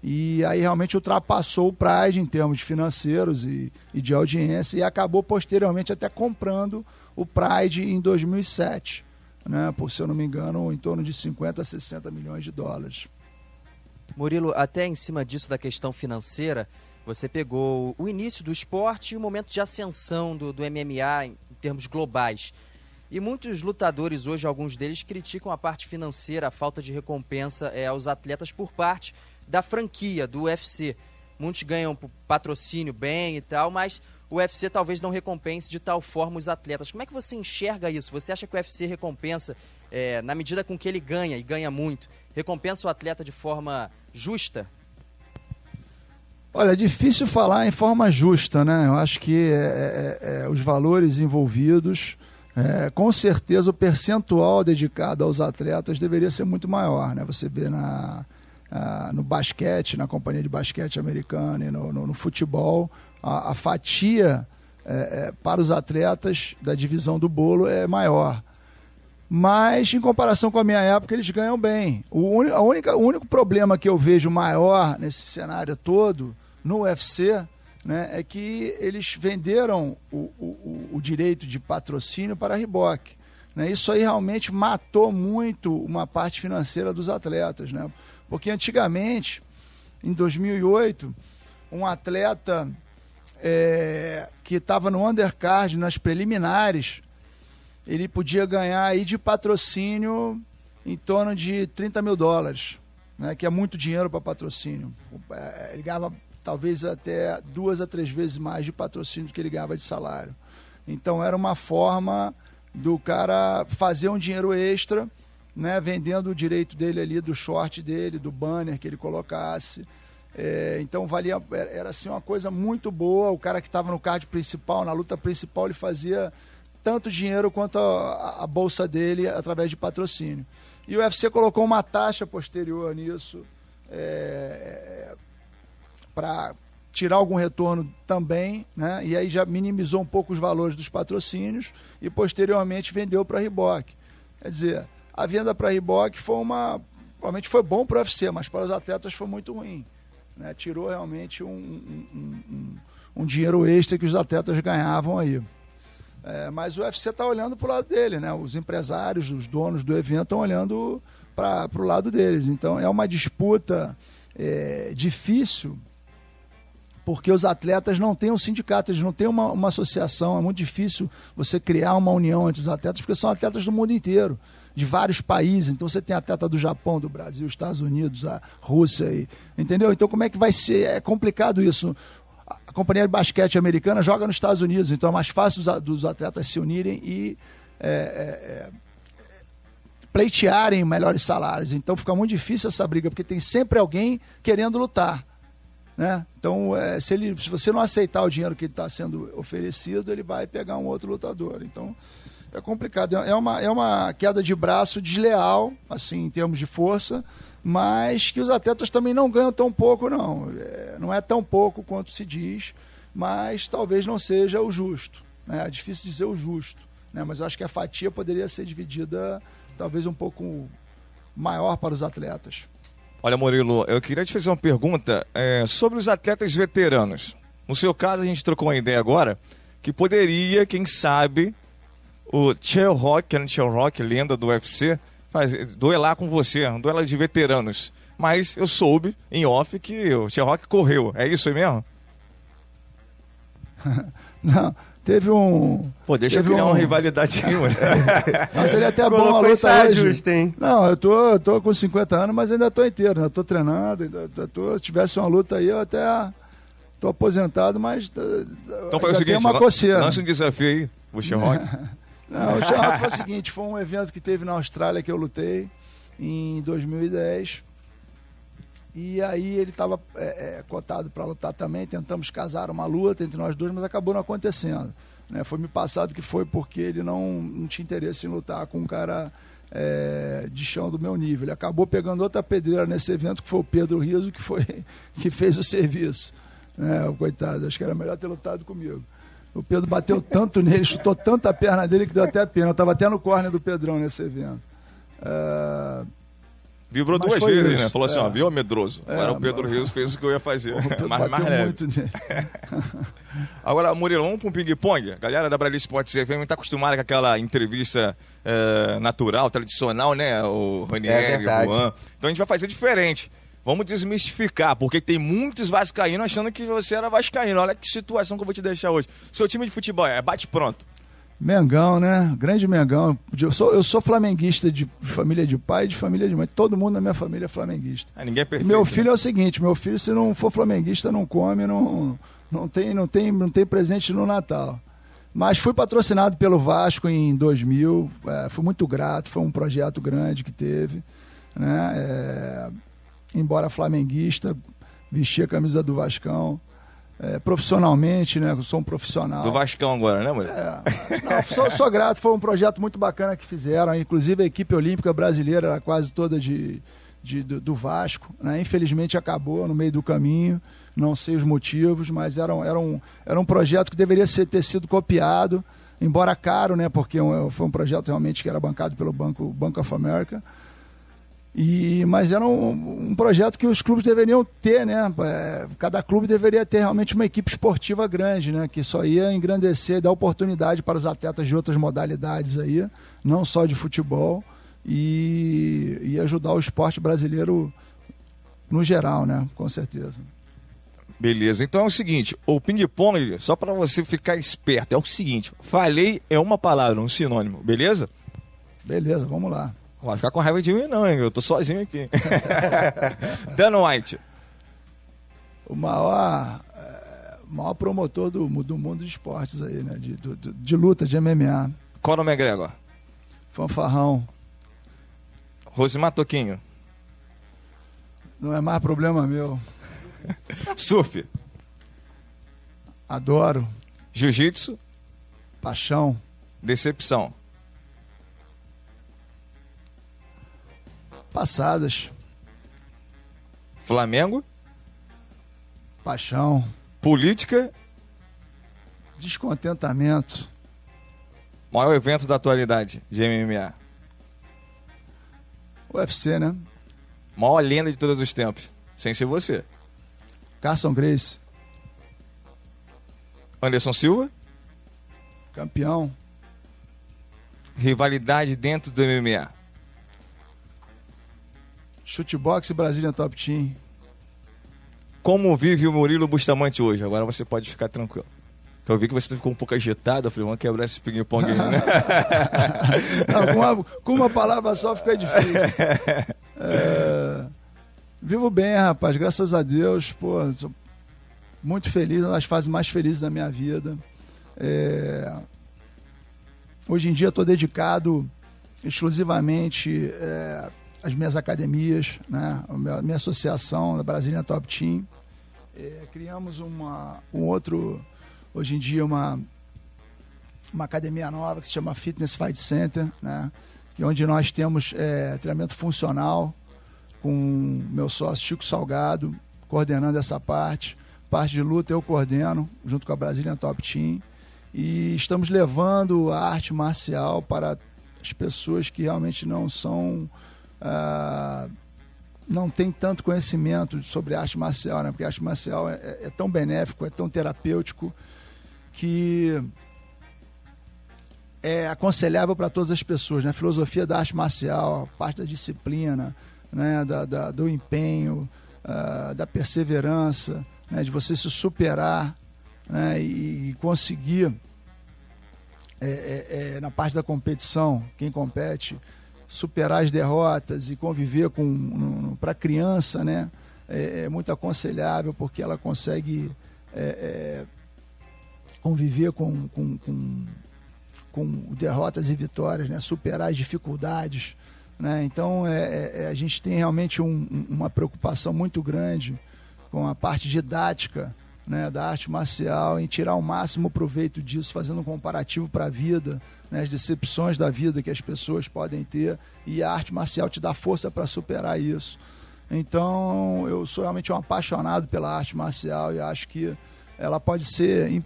e aí realmente ultrapassou o Pride em termos financeiros e de audiência, e acabou posteriormente até comprando o Pride em 2007, né, por, se eu não me engano, em torno de 50 a 60 milhões de dólares. Murilo, até em cima disso da questão financeira, você pegou o início do esporte e o momento de ascensão do MMA em termos globais. E muitos lutadores hoje, alguns deles, criticam a parte financeira, a falta de recompensa aos atletas por parte da franquia, do UFC. Muitos ganham patrocínio bem e tal, mas o UFC talvez não recompense de tal forma os atletas. Como é que você enxerga isso? Você acha que o UFC recompensa, na medida com que ele ganha, e ganha muito, recompensa o atleta de forma justa? Olha, é difícil falar em forma justa, né? Eu acho que os valores envolvidos, com certeza o percentual dedicado aos atletas deveria ser muito maior, né? Você vê no basquete, na companhia de basquete americana e no futebol, a fatia para os atletas da divisão do bolo é maior. Mas, em comparação com a minha época, eles ganham bem. O único problema que eu vejo maior nesse cenário todo, no UFC, né, é que eles venderam o direito de patrocínio para a Reebok, né? Isso aí realmente matou muito uma parte financeira dos atletas, né? Porque antigamente, em 2008, um atleta que estava no undercard, nas preliminares, ele podia ganhar aí de patrocínio em torno de $30 mil, né, que é muito dinheiro para patrocínio. Ele ganhava talvez até 2 a 3 vezes mais de patrocínio do que ele ganhava de salário. Então era uma forma do cara fazer um dinheiro extra, né, vendendo o direito dele ali, do short dele, do banner que ele colocasse. Então era assim uma coisa muito boa. O cara que estava no card principal, na luta principal, ele fazia tanto dinheiro quanto a bolsa dele através de patrocínio. E o UFC colocou uma taxa posterior nisso para tirar algum retorno também, né? E aí já minimizou um pouco os valores dos patrocínios e posteriormente vendeu para a Reebok. Quer dizer, a venda para a Reebok provavelmente foi bom para o UFC, mas para os atletas foi muito ruim, né? Tirou realmente um dinheiro extra que os atletas ganhavam aí. Mas o UFC está olhando para o lado dele, né? Os empresários, os donos do evento estão olhando para o lado deles. Então é uma disputa difícil, porque os atletas não têm um sindicato, eles não têm uma associação. É muito difícil você criar uma união entre os atletas, porque são atletas do mundo inteiro, de vários países. Então você tem atleta do Japão, do Brasil, Estados Unidos, a Rússia, entendeu? Então como é que vai ser? É complicado isso. A companhia de basquete americana joga nos Estados Unidos, então é mais fácil dos atletas se unirem e pleitearem melhores salários. Então fica muito difícil essa briga, porque tem sempre alguém querendo lutar, né? Então, se você não aceitar o dinheiro que ele está sendo oferecido, ele vai pegar um outro lutador. Então, é complicado. É uma queda de braço desleal, assim, em termos de força, mas que os atletas também não ganham tão pouco, não. Não é tão pouco quanto se diz, mas talvez não seja o justo, né? É difícil dizer o justo, né? Mas eu acho que a fatia poderia ser dividida talvez um pouco maior para os atletas. Olha, Murilo, eu queria te fazer uma pergunta sobre os atletas veteranos. No seu caso, a gente trocou uma ideia agora que poderia, quem sabe, o Chael Rock, lenda do UFC, duelar com você, um duelo de veteranos. Mas eu soube, em off, que o Chael Rock correu. É isso aí mesmo? Não, teve um... Pô, deixa eu criar uma rivalidade aí, mano. Mas ele é até bom a luta hoje. Justo, hein? Não, eu tô com 50 anos, mas ainda tô inteiro, né? Tô treinando, se tivesse uma luta aí, eu até tô aposentado, mas então foi o seguinte, uma coceira. Lança um desafio aí, o Chael Rock. Não, o Chael Rock foi o seguinte, foi um evento que teve na Austrália que eu lutei em 2010. E aí ele estava cotado para lutar também, tentamos casar uma luta entre nós dois, mas acabou não acontecendo, né? Foi me passado que foi porque ele não tinha interesse em lutar com um cara de chão do meu nível. Ele acabou pegando outra pedreira nesse evento, que foi o Pedro Rizzo, que fez o serviço, né? O coitado, acho que era melhor ter lutado comigo. O Pedro bateu tanto nele, chutou tanto a perna dele que deu até pena. Eu estava até no corner do Pedrão nesse evento. Vibrou duas vezes, isso, né? Falou assim, viu, medroso. Agora o Pedro Rizzo fez o que eu ia fazer. mais leve. Muito nele. Agora, Murilo, vamos para um ping-pong. A galera da Bradesco Esportes FM está acostumada com aquela entrevista natural, tradicional, né? O Ranieri, o Juan. Então a gente vai fazer diferente. Vamos desmistificar, porque tem muitos vascaínos achando que você era vascaíno. Olha que situação que eu vou te deixar hoje. Seu time de futebol bate pronto. Mengão, né? Grande Mengão. Eu sou flamenguista de família de pai e de família de mãe. Todo mundo na minha família é flamenguista. Ninguém é perfeito. E meu filho é o seguinte, meu filho, se não for flamenguista, não come, não tem presente no Natal. Mas fui patrocinado pelo Vasco em 2000, fui muito grato, foi um projeto grande que teve, né? Embora flamenguista, vesti a camisa do Vascão. Profissionalmente, né? Eu sou um profissional. Do Vascão agora, né, Murilo? Sou grato, foi um projeto muito bacana que fizeram. Inclusive a equipe olímpica brasileira era quase toda do Vasco, né? Infelizmente acabou no meio do caminho, não sei os motivos, mas era um projeto que deveria ter sido copiado, embora caro, né? Porque foi um projeto realmente que era bancado pelo Bank of America. Mas era um projeto que os clubes deveriam ter, né? Cada clube deveria ter realmente uma equipe esportiva grande, né? Que só ia engrandecer e dar oportunidade para os atletas de outras modalidades aí, não só de futebol, e ajudar o esporte brasileiro no geral, né? Com certeza. Beleza, então é o seguinte, o ping-pong, só para você ficar esperto, é o seguinte, falei é uma palavra, um sinônimo, beleza? Beleza, vamos lá. Não vai ficar com raiva de mim não, hein? Eu tô sozinho aqui. Dana White. O maior promotor do mundo de esportes aí, né? De luta, de MMA. Conor McGregor. Fanfarrão. Rosimar Toquinho. Não é mais problema meu. Surf. Adoro. Jiu-jitsu. Paixão. Decepção. Passadas. Flamengo. Paixão. Política. Descontentamento. Maior evento da atualidade de MMA. UFC, né? Maior lenda de todos os tempos. Sem ser você. Carson Gracie. Anderson Silva. Campeão. Rivalidade dentro do MMA. Chutebox e Brazilian Top Team. Como vive o Murilo Bustamante hoje? Agora você pode ficar tranquilo. Eu vi que você ficou um pouco agitado. Eu falei, vamos quebrar esse ping-pong aí, né? Não, com uma palavra só fica difícil. Vivo bem, rapaz. Graças a Deus. Pô, sou muito feliz. Uma das fases mais felizes da minha vida. Hoje em dia estou dedicado exclusivamente às minhas academias, né? A minha associação, a Brazilian Top Team. Criamos hoje em dia uma academia nova que se chama Fitness Fight Center, né? Onde nós temos treinamento funcional com meu sócio Chico Salgado coordenando essa parte de luta eu coordeno junto com a Brazilian Top Team, e estamos levando a arte marcial para as pessoas que realmente não tem tanto conhecimento sobre arte marcial, né? Porque a arte marcial é tão benéfico, é tão terapêutico, que é aconselhável para todas as pessoas, né? A filosofia da arte marcial, a parte da disciplina, né? Do empenho, da perseverança, né? De você se superar, né? E conseguir, na parte da competição, quem compete, superar as derrotas e conviver para a criança, né? É muito aconselhável, porque ela consegue conviver com derrotas e vitórias, né? Superar as dificuldades, né? Então a gente tem realmente uma preocupação muito grande com a parte didática, né, da arte marcial, em tirar o máximo proveito disso, fazendo um comparativo para a vida, né, as decepções da vida que as pessoas podem ter, e a arte marcial te dá força para superar isso. Então eu sou realmente um apaixonado pela arte marcial e acho que ela pode ser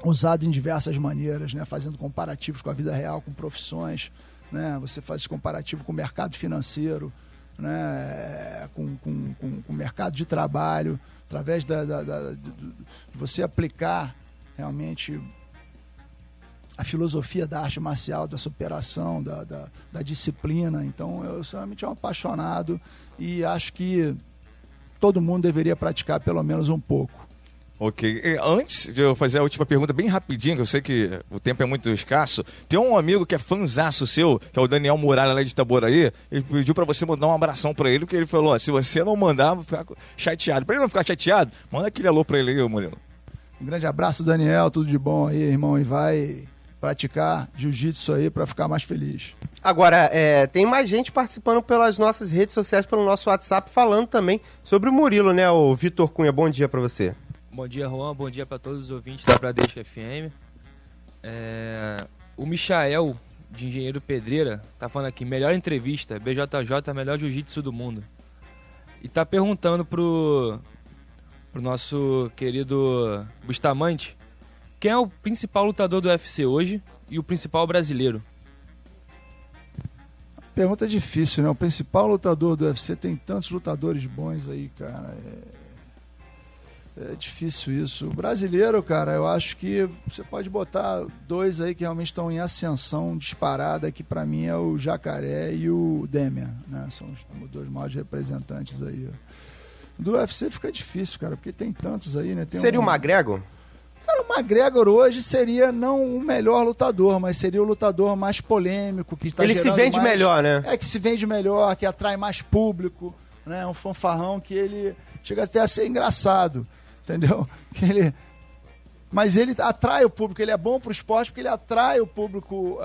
usada em diversas maneiras, né, fazendo comparativos com a vida real, com profissões, né, você faz esse comparativo com o mercado financeiro, né, com o mercado de trabalho, através de você aplicar realmente a filosofia da arte marcial, da superação, da disciplina. Então eu sou realmente um apaixonado e acho que todo mundo deveria praticar pelo menos um pouco. Ok. Antes de eu fazer a última pergunta, bem rapidinho, que eu sei que o tempo é muito escasso, tem um amigo que é fãzaço seu, que é o Daniel Muralha, lá de Itaboraí. Ele pediu pra você mandar um abração pra ele, porque ele falou, se você não mandar, vou ficar chateado. Pra ele não ficar chateado, manda aquele alô pra ele aí, Murilo. Um grande abraço, Daniel, tudo de bom aí, irmão, e vai praticar jiu-jitsu aí pra ficar mais feliz. Agora, tem mais gente participando pelas nossas redes sociais, pelo nosso WhatsApp, falando também sobre o Murilo, né, o Vitor Cunha. Bom dia pra você. Bom dia, Juan. Bom dia para todos os ouvintes da Bradesco FM. O Michael, de Engenheiro Pedreira, tá falando aqui, melhor entrevista, BJJ, melhor jiu-jitsu do mundo. E tá perguntando pro nosso querido Bustamante, quem é o principal lutador do UFC hoje e o principal brasileiro? Pergunta difícil, né? O principal lutador do UFC, tem tantos lutadores bons aí, cara. É difícil isso. O brasileiro, cara, eu acho que você pode botar dois aí que realmente estão em ascensão disparada, que pra mim é o Jacaré e o Demian, né? São os dois maiores representantes aí. Do UFC fica difícil, cara, porque tem tantos aí, né? Seria o McGregor? Cara, o McGregor hoje seria não o melhor lutador, mas seria o lutador mais polêmico, que tá Ele se vende mais, melhor, né? Que se vende melhor, que atrai mais público, né? Um fanfarrão que ele chega até a ser engraçado. Entendeu? Que ele Mas ele atrai o público, ele é bom para o esporte porque ele atrai o público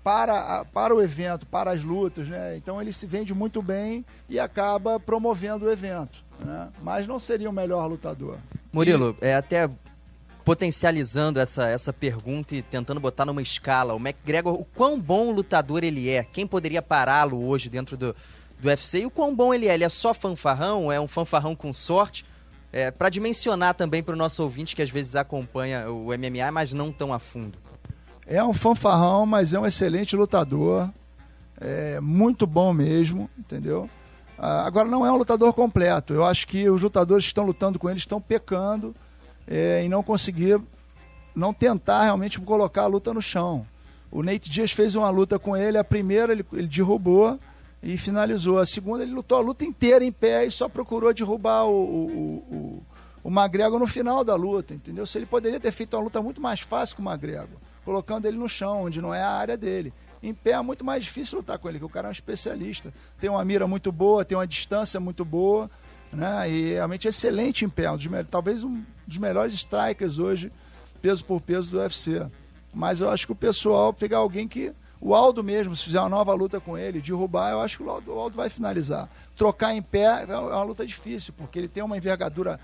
para o evento, para as lutas, né? Então ele se vende muito bem e acaba promovendo o evento, né? Mas não seria o melhor lutador. Murilo, até potencializando essa pergunta e tentando botar numa escala, o McGregor, o quão bom lutador ele é? Quem poderia pará-lo hoje dentro do UFC? E o quão bom ele é? Ele é só fanfarrão? É um fanfarrão com sorte? Para dimensionar também para o nosso ouvinte que às vezes acompanha o MMA, mas não tão a fundo. É um fanfarrão, mas é um excelente lutador. É muito bom mesmo, entendeu? Agora, não é um lutador completo. Eu acho que os lutadores que estão lutando com ele estão pecando em não tentar realmente colocar a luta no chão. O Nate Diaz fez uma luta com ele, a primeira ele derrubou e finalizou. A segunda ele lutou a luta inteira em pé e só procurou derrubar o McGregor no final da luta, entendeu? Se ele poderia ter feito uma luta muito mais fácil com o McGregor, colocando ele no chão, onde não é a área dele. Em pé é muito mais difícil lutar com ele, porque o cara é um especialista. Tem uma mira muito boa, tem uma distância muito boa, né? E realmente é excelente em pé, talvez um dos melhores strikers hoje, peso por peso do UFC. Mas eu acho que o pessoal pegar alguém que... O Aldo mesmo, se fizer uma nova luta com ele, derrubar, eu acho que o Aldo vai finalizar. Trocar em pé é uma luta difícil, porque ele tem uma envergadura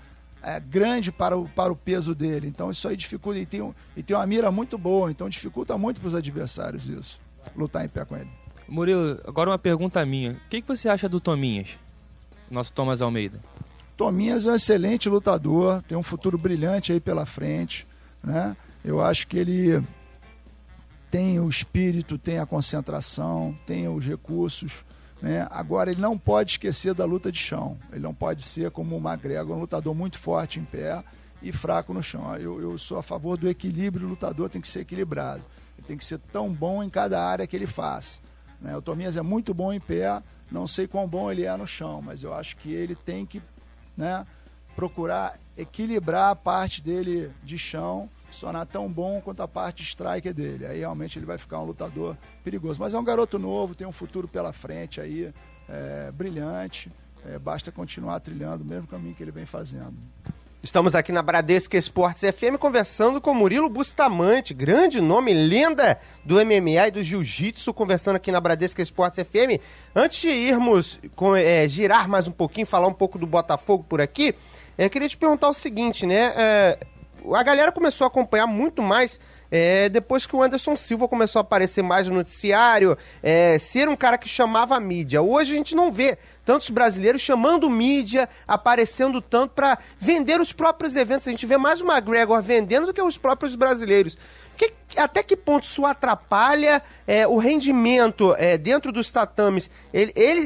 grande para o peso dele. Então isso aí dificulta, e tem uma mira muito boa, então dificulta muito para os adversários isso, lutar em pé com ele. Murilo, agora uma pergunta minha. O que você acha do Tominhas, nosso Thomas Almeida? Tominhas é um excelente lutador, tem um futuro brilhante aí pela frente, né? Eu acho que ele tem o espírito, tem a concentração, tem os recursos, né? Agora, ele não pode esquecer da luta de chão. Ele não pode ser como o McGregor, um lutador muito forte em pé e fraco no chão. Eu sou a favor do equilíbrio, o lutador tem que ser equilibrado. Ele tem que ser tão bom em cada área que ele faz, né? O Tominhas é muito bom em pé, não sei quão bom ele é no chão, mas eu acho que ele tem que, né, procurar equilibrar a parte dele de chão, se tornar tão bom quanto a parte striker dele. Aí realmente ele vai ficar um lutador perigoso. Mas é um garoto novo, tem um futuro pela frente aí, brilhante. Basta continuar trilhando o mesmo caminho que ele vem fazendo. Estamos aqui na Bradesco Esportes FM conversando com Murilo Bustamante, grande nome, lenda do MMA e do Jiu-Jitsu, conversando aqui na Bradesco Esportes FM. Antes de irmos girar mais um pouquinho, falar um pouco do Botafogo por aqui, eu queria te perguntar o seguinte, né? A galera começou a acompanhar muito mais depois que o Anderson Silva começou a aparecer mais no noticiário, ser um cara que chamava a mídia. Hoje a gente não vê tantos brasileiros chamando mídia, aparecendo tanto para vender os próprios eventos. A gente vê mais o McGregor vendendo do que os próprios brasileiros. Até que ponto isso atrapalha o rendimento dentro dos tatames?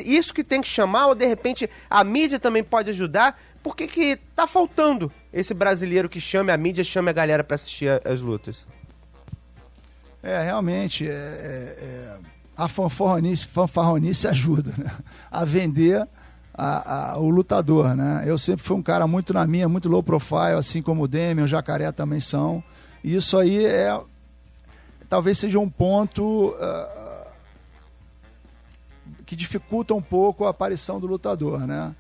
Isso que tem que chamar, ou de repente a mídia também pode ajudar? Por que tá faltando esse brasileiro que chame a mídia, chame a galera para assistir as lutas? Realmente, a fanfarronice ajuda, né, a vender o lutador, né? Eu sempre fui um cara muito na minha, muito low profile, assim como o Demian, o Jacaré também são. E isso aí talvez seja um ponto que dificulta um pouco a aparição do lutador, né?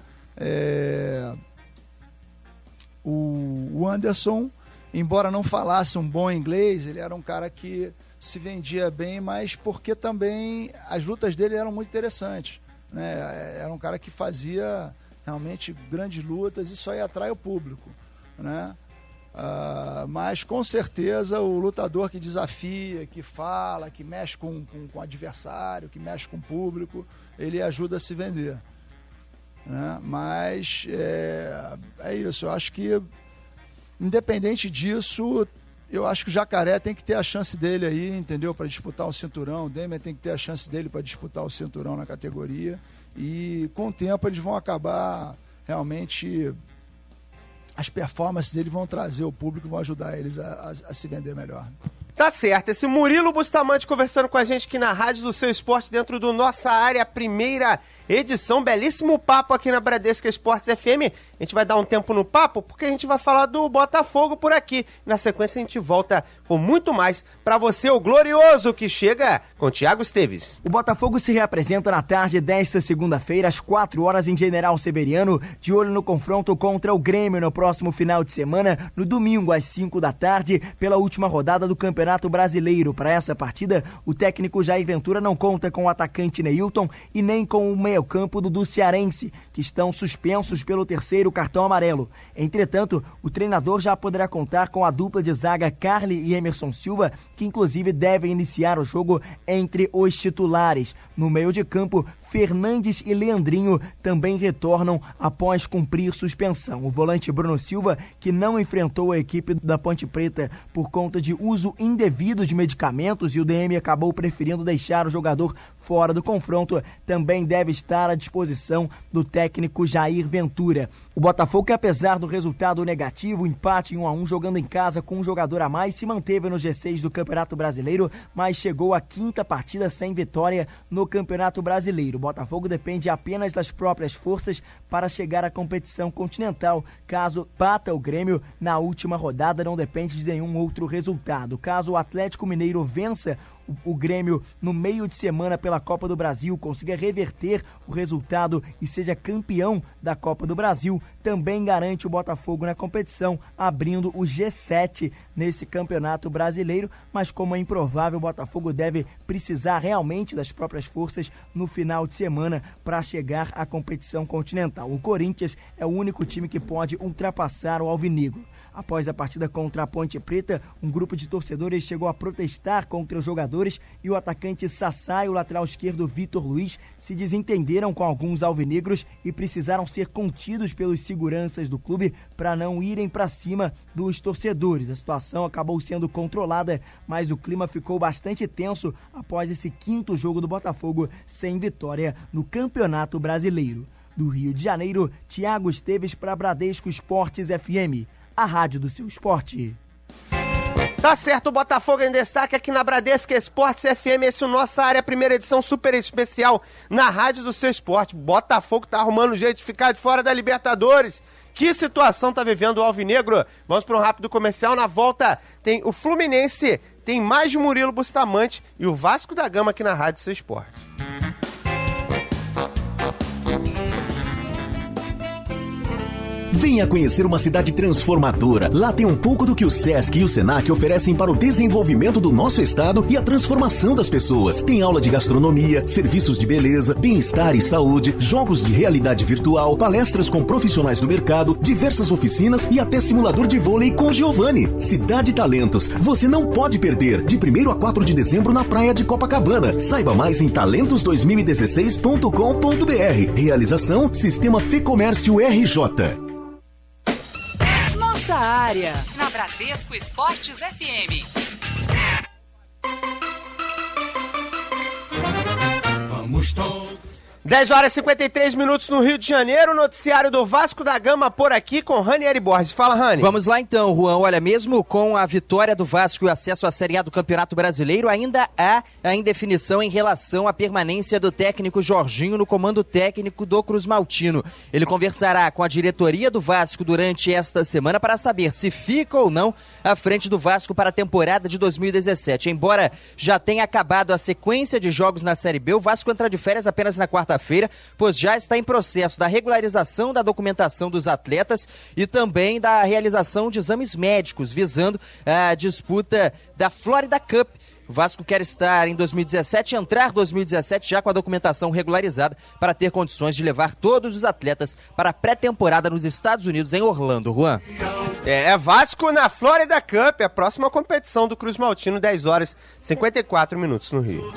O Anderson, embora não falasse um bom inglês, ele era um cara que se vendia bem, mas porque também as lutas dele eram muito interessantes, né? Era um cara que fazia realmente grandes lutas, isso aí atrai o público, né? Mas com certeza o lutador que desafia, que fala, que mexe com o adversário, que mexe com o público, ele ajuda a se vender, né? Mas é isso, eu acho que independente disso, eu acho que o Jacaré tem que ter a chance dele aí, entendeu? Para disputar o cinturão, o Demian tem que ter a chance dele para disputar o cinturão na categoria, e com o tempo eles vão acabar realmente, as performances dele vão trazer o público, vão ajudar eles a se vender melhor. Tá certo, esse Murilo Bustamante conversando com a gente aqui na Rádio do Seu Esporte, dentro do Nossa Área, primeira edição, belíssimo papo aqui na Bradesco Esportes FM. a gente vai dar um tempo no papo, porque a gente vai falar do Botafogo por aqui. Na sequência a gente volta com muito mais pra você, o glorioso, que chega com Thiago Esteves. O Botafogo se reapresenta na tarde desta segunda-feira, às 4 horas em General Severiano, de olho no confronto contra o Grêmio no próximo final de semana, no domingo às 5 da tarde, pela última rodada do Campeonato Brasileiro. Para essa partida, o técnico Jair Ventura não conta com o atacante Neilton e nem com o meio-campo do Cearense, que estão suspensos pelo terceiro cartão amarelo. Entretanto, o treinador já poderá contar com a dupla de zaga Carly e Emerson Silva, que inclusive devem iniciar o jogo entre os titulares. No meio de campo, Fernandes e Leandrinho também retornam após cumprir suspensão. O volante Bruno Silva, que não enfrentou a equipe da Ponte Preta por conta de uso indevido de medicamentos e o DM acabou preferindo deixar o jogador fora do confronto, também deve estar à disposição do técnico Jair Ventura. O Botafogo, que apesar do resultado negativo, empate em 1-1 jogando em casa com um jogador a mais, se manteve no G6 do Campeonato Brasileiro, mas chegou à 5ª partida sem vitória no Campeonato Brasileiro. O Botafogo depende apenas das próprias forças para chegar à competição continental. Caso bata o Grêmio na última rodada, não depende de nenhum outro resultado. Caso o Atlético Mineiro vença o Grêmio no meio de semana pela Copa do Brasil, consiga reverter o resultado e seja campeão da Copa do Brasil, também garante o Botafogo na competição, abrindo o G7 nesse Campeonato Brasileiro, mas como é improvável, o Botafogo deve precisar realmente das próprias forças no final de semana para chegar à competição continental. O Corinthians é o único time que pode ultrapassar o alvinegro. Após a partida contra a Ponte Preta, um grupo de torcedores chegou a protestar contra os jogadores e o atacante Sassá e o lateral esquerdo Vitor Luiz se desentenderam com alguns alvinegros e precisaram ser contidos pelos seguranças do clube para não irem para cima dos torcedores. A situação acabou sendo controlada, mas o clima ficou bastante tenso após esse 5º jogo do Botafogo sem vitória no Campeonato Brasileiro. Do Rio de Janeiro, Thiago Esteves para Bradesco Esportes FM. A rádio do seu esporte. Tá certo, o Botafogo em destaque aqui na Bradesco Esportes FM, esse é o Nossa Área, primeira edição super especial na rádio do seu esporte. Botafogo tá arrumando um jeito de ficar de fora da Libertadores. Que situação tá vivendo o Alvinegro? Vamos para um rápido comercial, na volta tem o Fluminense, tem mais de Murilo Bustamante e o Vasco da Gama aqui na rádio do seu esporte. Venha conhecer uma cidade transformadora. Lá tem um pouco do que o Sesc e o Senac oferecem para o desenvolvimento do nosso estado e a transformação das pessoas. Tem aula de gastronomia, serviços de beleza, bem-estar e saúde, jogos de realidade virtual, palestras com profissionais do mercado, diversas oficinas e até simulador de vôlei com Giovanni. Cidade Talentos, você não pode perder. De 1º a 4 de dezembro na praia de Copacabana. Saiba mais em talentos2016.com.br. Realização Sistema Fecomércio RJ. Nossa área, na Bradesco Esportes FM. Vamos todos. 10 horas e 53 minutos no Rio de Janeiro, noticiário do Vasco da Gama por aqui com Ranieri Borges. Fala, Rani. Vamos lá então, Juan. Olha, mesmo com a vitória do Vasco e o acesso à Série A do Campeonato Brasileiro, ainda há a indefinição em relação à permanência do técnico Jorginho no comando técnico do Cruz Maltino. Ele conversará com a diretoria do Vasco durante esta semana para saber se fica ou não à frente do Vasco para a temporada de 2017. Embora já tenha acabado a sequência de jogos na Série B, o Vasco entra de férias apenas na quarta-feira, pois já está em processo da regularização da documentação dos atletas e também da realização de exames médicos, visando a disputa da Florida Cup. O Vasco quer estar em 2017, entrar 2017 já com a documentação regularizada para ter condições de levar todos os atletas para a pré-temporada nos Estados Unidos, em Orlando, Juan. É Vasco na Florida Cup, a próxima competição do Cruz Maltino, 10 horas e 54 minutos no Rio.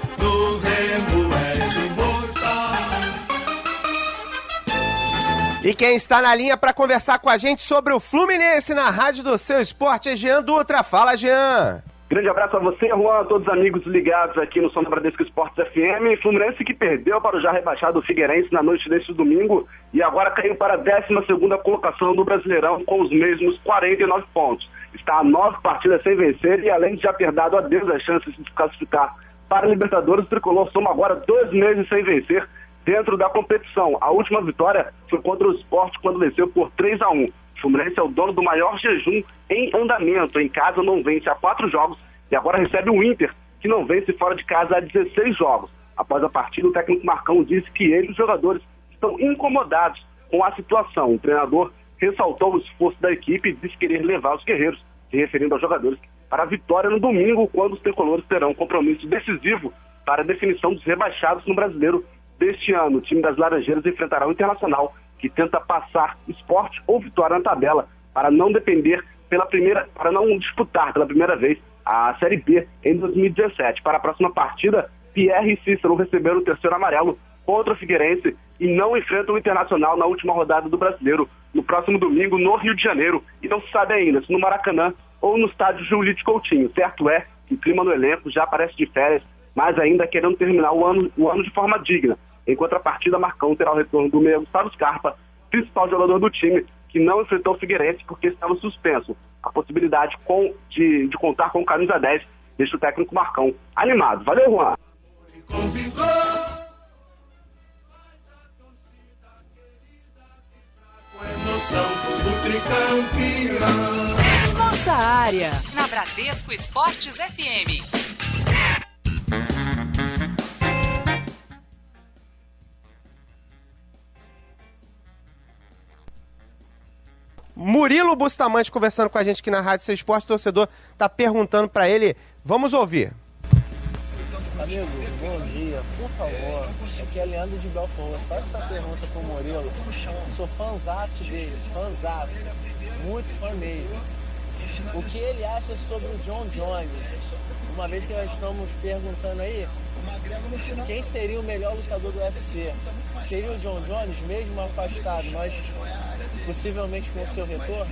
E quem está na linha para conversar com a gente sobre o Fluminense na rádio do seu esporte é Jean Dutra. Fala, Jean. Grande abraço a você, Juan, a todos os amigos ligados aqui no som da Bradesco Esportes FM. Fluminense que perdeu para o já rebaixado Figueirense na noite deste domingo e agora caiu para a 12ª colocação do Brasileirão com os mesmos 49 pontos. Está a 9 partidas sem vencer e além de já ter dado adeus às chances de se classificar para a Libertadores, o Tricolor soma agora 2 meses sem vencer, dentro da competição. A última vitória foi contra o Sport, quando venceu por 3-1. O Fluminense é o dono do maior jejum em andamento. Em casa não vence há 4 jogos e agora recebe o Inter, que não vence fora de casa há 16 jogos. Após a partida, o técnico Marcão disse que ele e os jogadores estão incomodados com a situação. O treinador ressaltou o esforço da equipe e disse querer levar os guerreiros, se referindo aos jogadores, para a vitória no domingo, quando os tricolores terão um compromisso decisivo para a definição dos rebaixados no Brasileiro deste ano. O time das Laranjeiras enfrentará o Internacional, que tenta passar Sport ou Vitória na tabela, para não disputar pela primeira vez a Série B em 2017. Para a próxima partida, Pierre e Cícero receberam o terceiro amarelo contra o Figueirense e não enfrentam o Internacional na última rodada do Brasileiro, no próximo domingo, no Rio de Janeiro. E não se sabe ainda se no Maracanã ou no estádio Julito Coutinho. Certo é que o clima no elenco já aparece de férias, mas ainda querendo terminar o ano de forma digna. Em contrapartida, Marcão terá o retorno do meia Gustavo Scarpa, principal jogador do time, que não enfrentou o Figueirense porque estava suspenso. A possibilidade de contar com o camisa 10 deixa o técnico Marcão animado. Valeu, Juan! Nossa área, na Bradesco Esportes FM. Murilo Bustamante conversando com a gente aqui na Rádio Seu Esporte. O torcedor está perguntando para ele. Vamos ouvir. Amigo, bom dia. Por favor, aqui é Leandro de Belfort. Faça essa pergunta pro Murilo. Sou fãzaço dele, fãzaço. Muito fã dele. O que ele acha sobre o John Jones? Uma vez que nós estamos perguntando aí, quem seria o melhor lutador do UFC? Seria o John Jones, mesmo afastado, mas possivelmente com o seu retorno?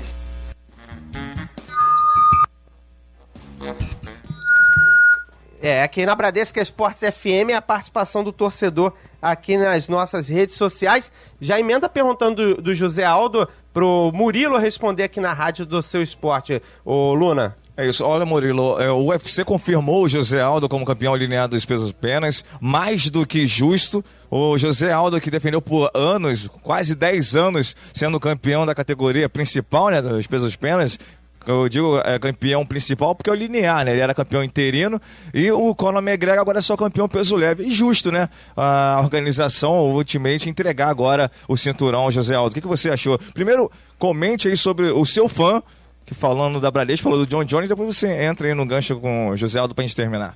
Aqui na Bradesco Esportes FM, a participação do torcedor aqui nas nossas redes sociais. Já emenda perguntando do José Aldo pro Murilo responder aqui na Rádio do Seu Esporte. Ô, Luna. É isso. Olha, Murilo, o UFC confirmou o José Aldo como campeão lineado dos pesos penas, mais do que justo. O José Aldo, que defendeu por anos, quase 10 anos, sendo campeão da categoria principal, né, dos pesos penas. Eu digo campeão principal porque é o linear, né? Ele era campeão interino e o Conor McGregor agora é só campeão peso leve. E justo, né? A organização, o Ultimate, entregar agora o cinturão ao José Aldo. O que você achou? Primeiro, comente aí sobre o seu fã, que falando da Bradesco, falou do John Jones, depois você entra aí no gancho com o José Aldo pra gente terminar.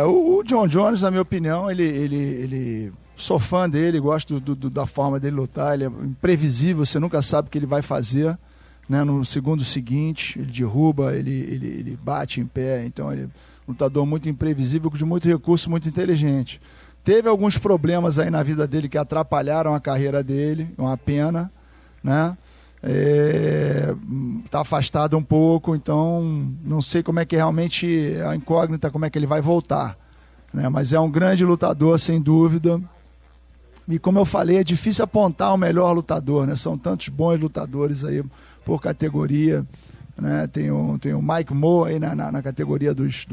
O John Jones, na minha opinião, ele sou fã dele, gosto da forma dele lutar, ele é imprevisível, você nunca sabe o que ele vai fazer. Né, no segundo seguinte, ele derruba, ele bate em pé, então ele é um lutador muito imprevisível, de muito recurso, muito inteligente. Teve alguns problemas aí na vida dele que atrapalharam a carreira dele, uma pena, né? Tá afastado um pouco, então não sei como é que realmente a incógnita, como é que ele vai voltar, né? Mas é um grande lutador, sem dúvida. E como eu falei, é difícil apontar o melhor lutador, né? São tantos bons lutadores aí por categoria, né? Tem o Mike Moore aí na categoria dos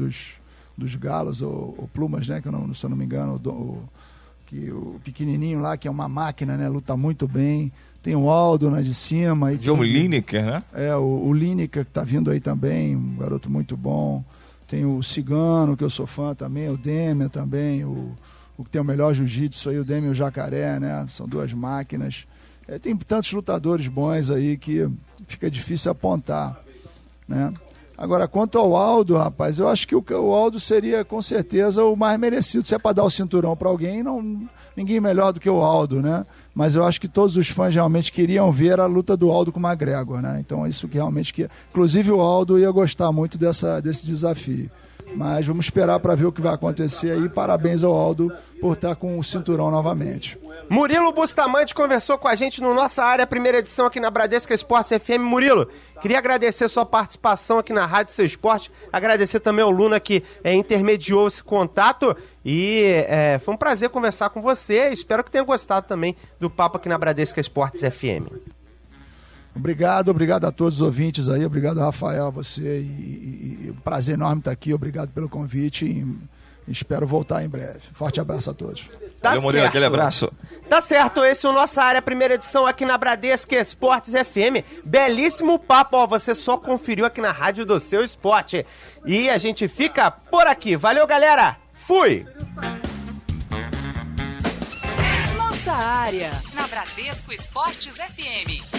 galos, ou plumas, né? Que se eu não me engano, o pequenininho lá, que é uma máquina, né? Luta muito bem. Tem o Aldo de cima. John Lineker, né? O Lineker, que tá vindo aí também, um garoto muito bom. Tem o Cigano, que eu sou fã também, o Demian também, o que tem o melhor jiu-jitsu aí, o Demian e o Jacaré, né? São duas máquinas. Tem tantos lutadores bons aí que fica difícil apontar, né? Agora, quanto ao Aldo, rapaz, eu acho que o Aldo seria com certeza o mais merecido. Se é para dar o cinturão para alguém, ninguém melhor do que o Aldo, né? Mas eu acho que todos os fãs realmente queriam ver a luta do Aldo com o McGregor, né? Então é isso que realmente inclusive o Aldo ia gostar muito desse desafio. Mas vamos esperar para ver o que vai acontecer aí. Parabéns ao Aldo por estar com o cinturão novamente. Murilo Bustamante conversou com a gente no Nossa Área, primeira edição aqui na Bradesco Esportes FM. Murilo, queria agradecer sua participação aqui na Rádio Seu Esporte, agradecer também ao Luna que intermediou esse contato e foi um prazer conversar com você. Espero que tenha gostado também do papo aqui na Bradesco Esportes FM. Obrigado a todos os ouvintes aí, obrigado Rafael, a você, e um prazer enorme estar aqui, obrigado pelo convite. Espero voltar em breve. Forte abraço a todos. Valeu, Murilo, aquele abraço. Tá certo, esse é o Nossa Área, primeira edição aqui na Bradesco Esportes FM. Belíssimo papo, ó, você só conferiu aqui na Rádio do Seu Esporte. E a gente fica por aqui. Valeu, galera. Fui! Nossa Área, na Bradesco Esportes FM.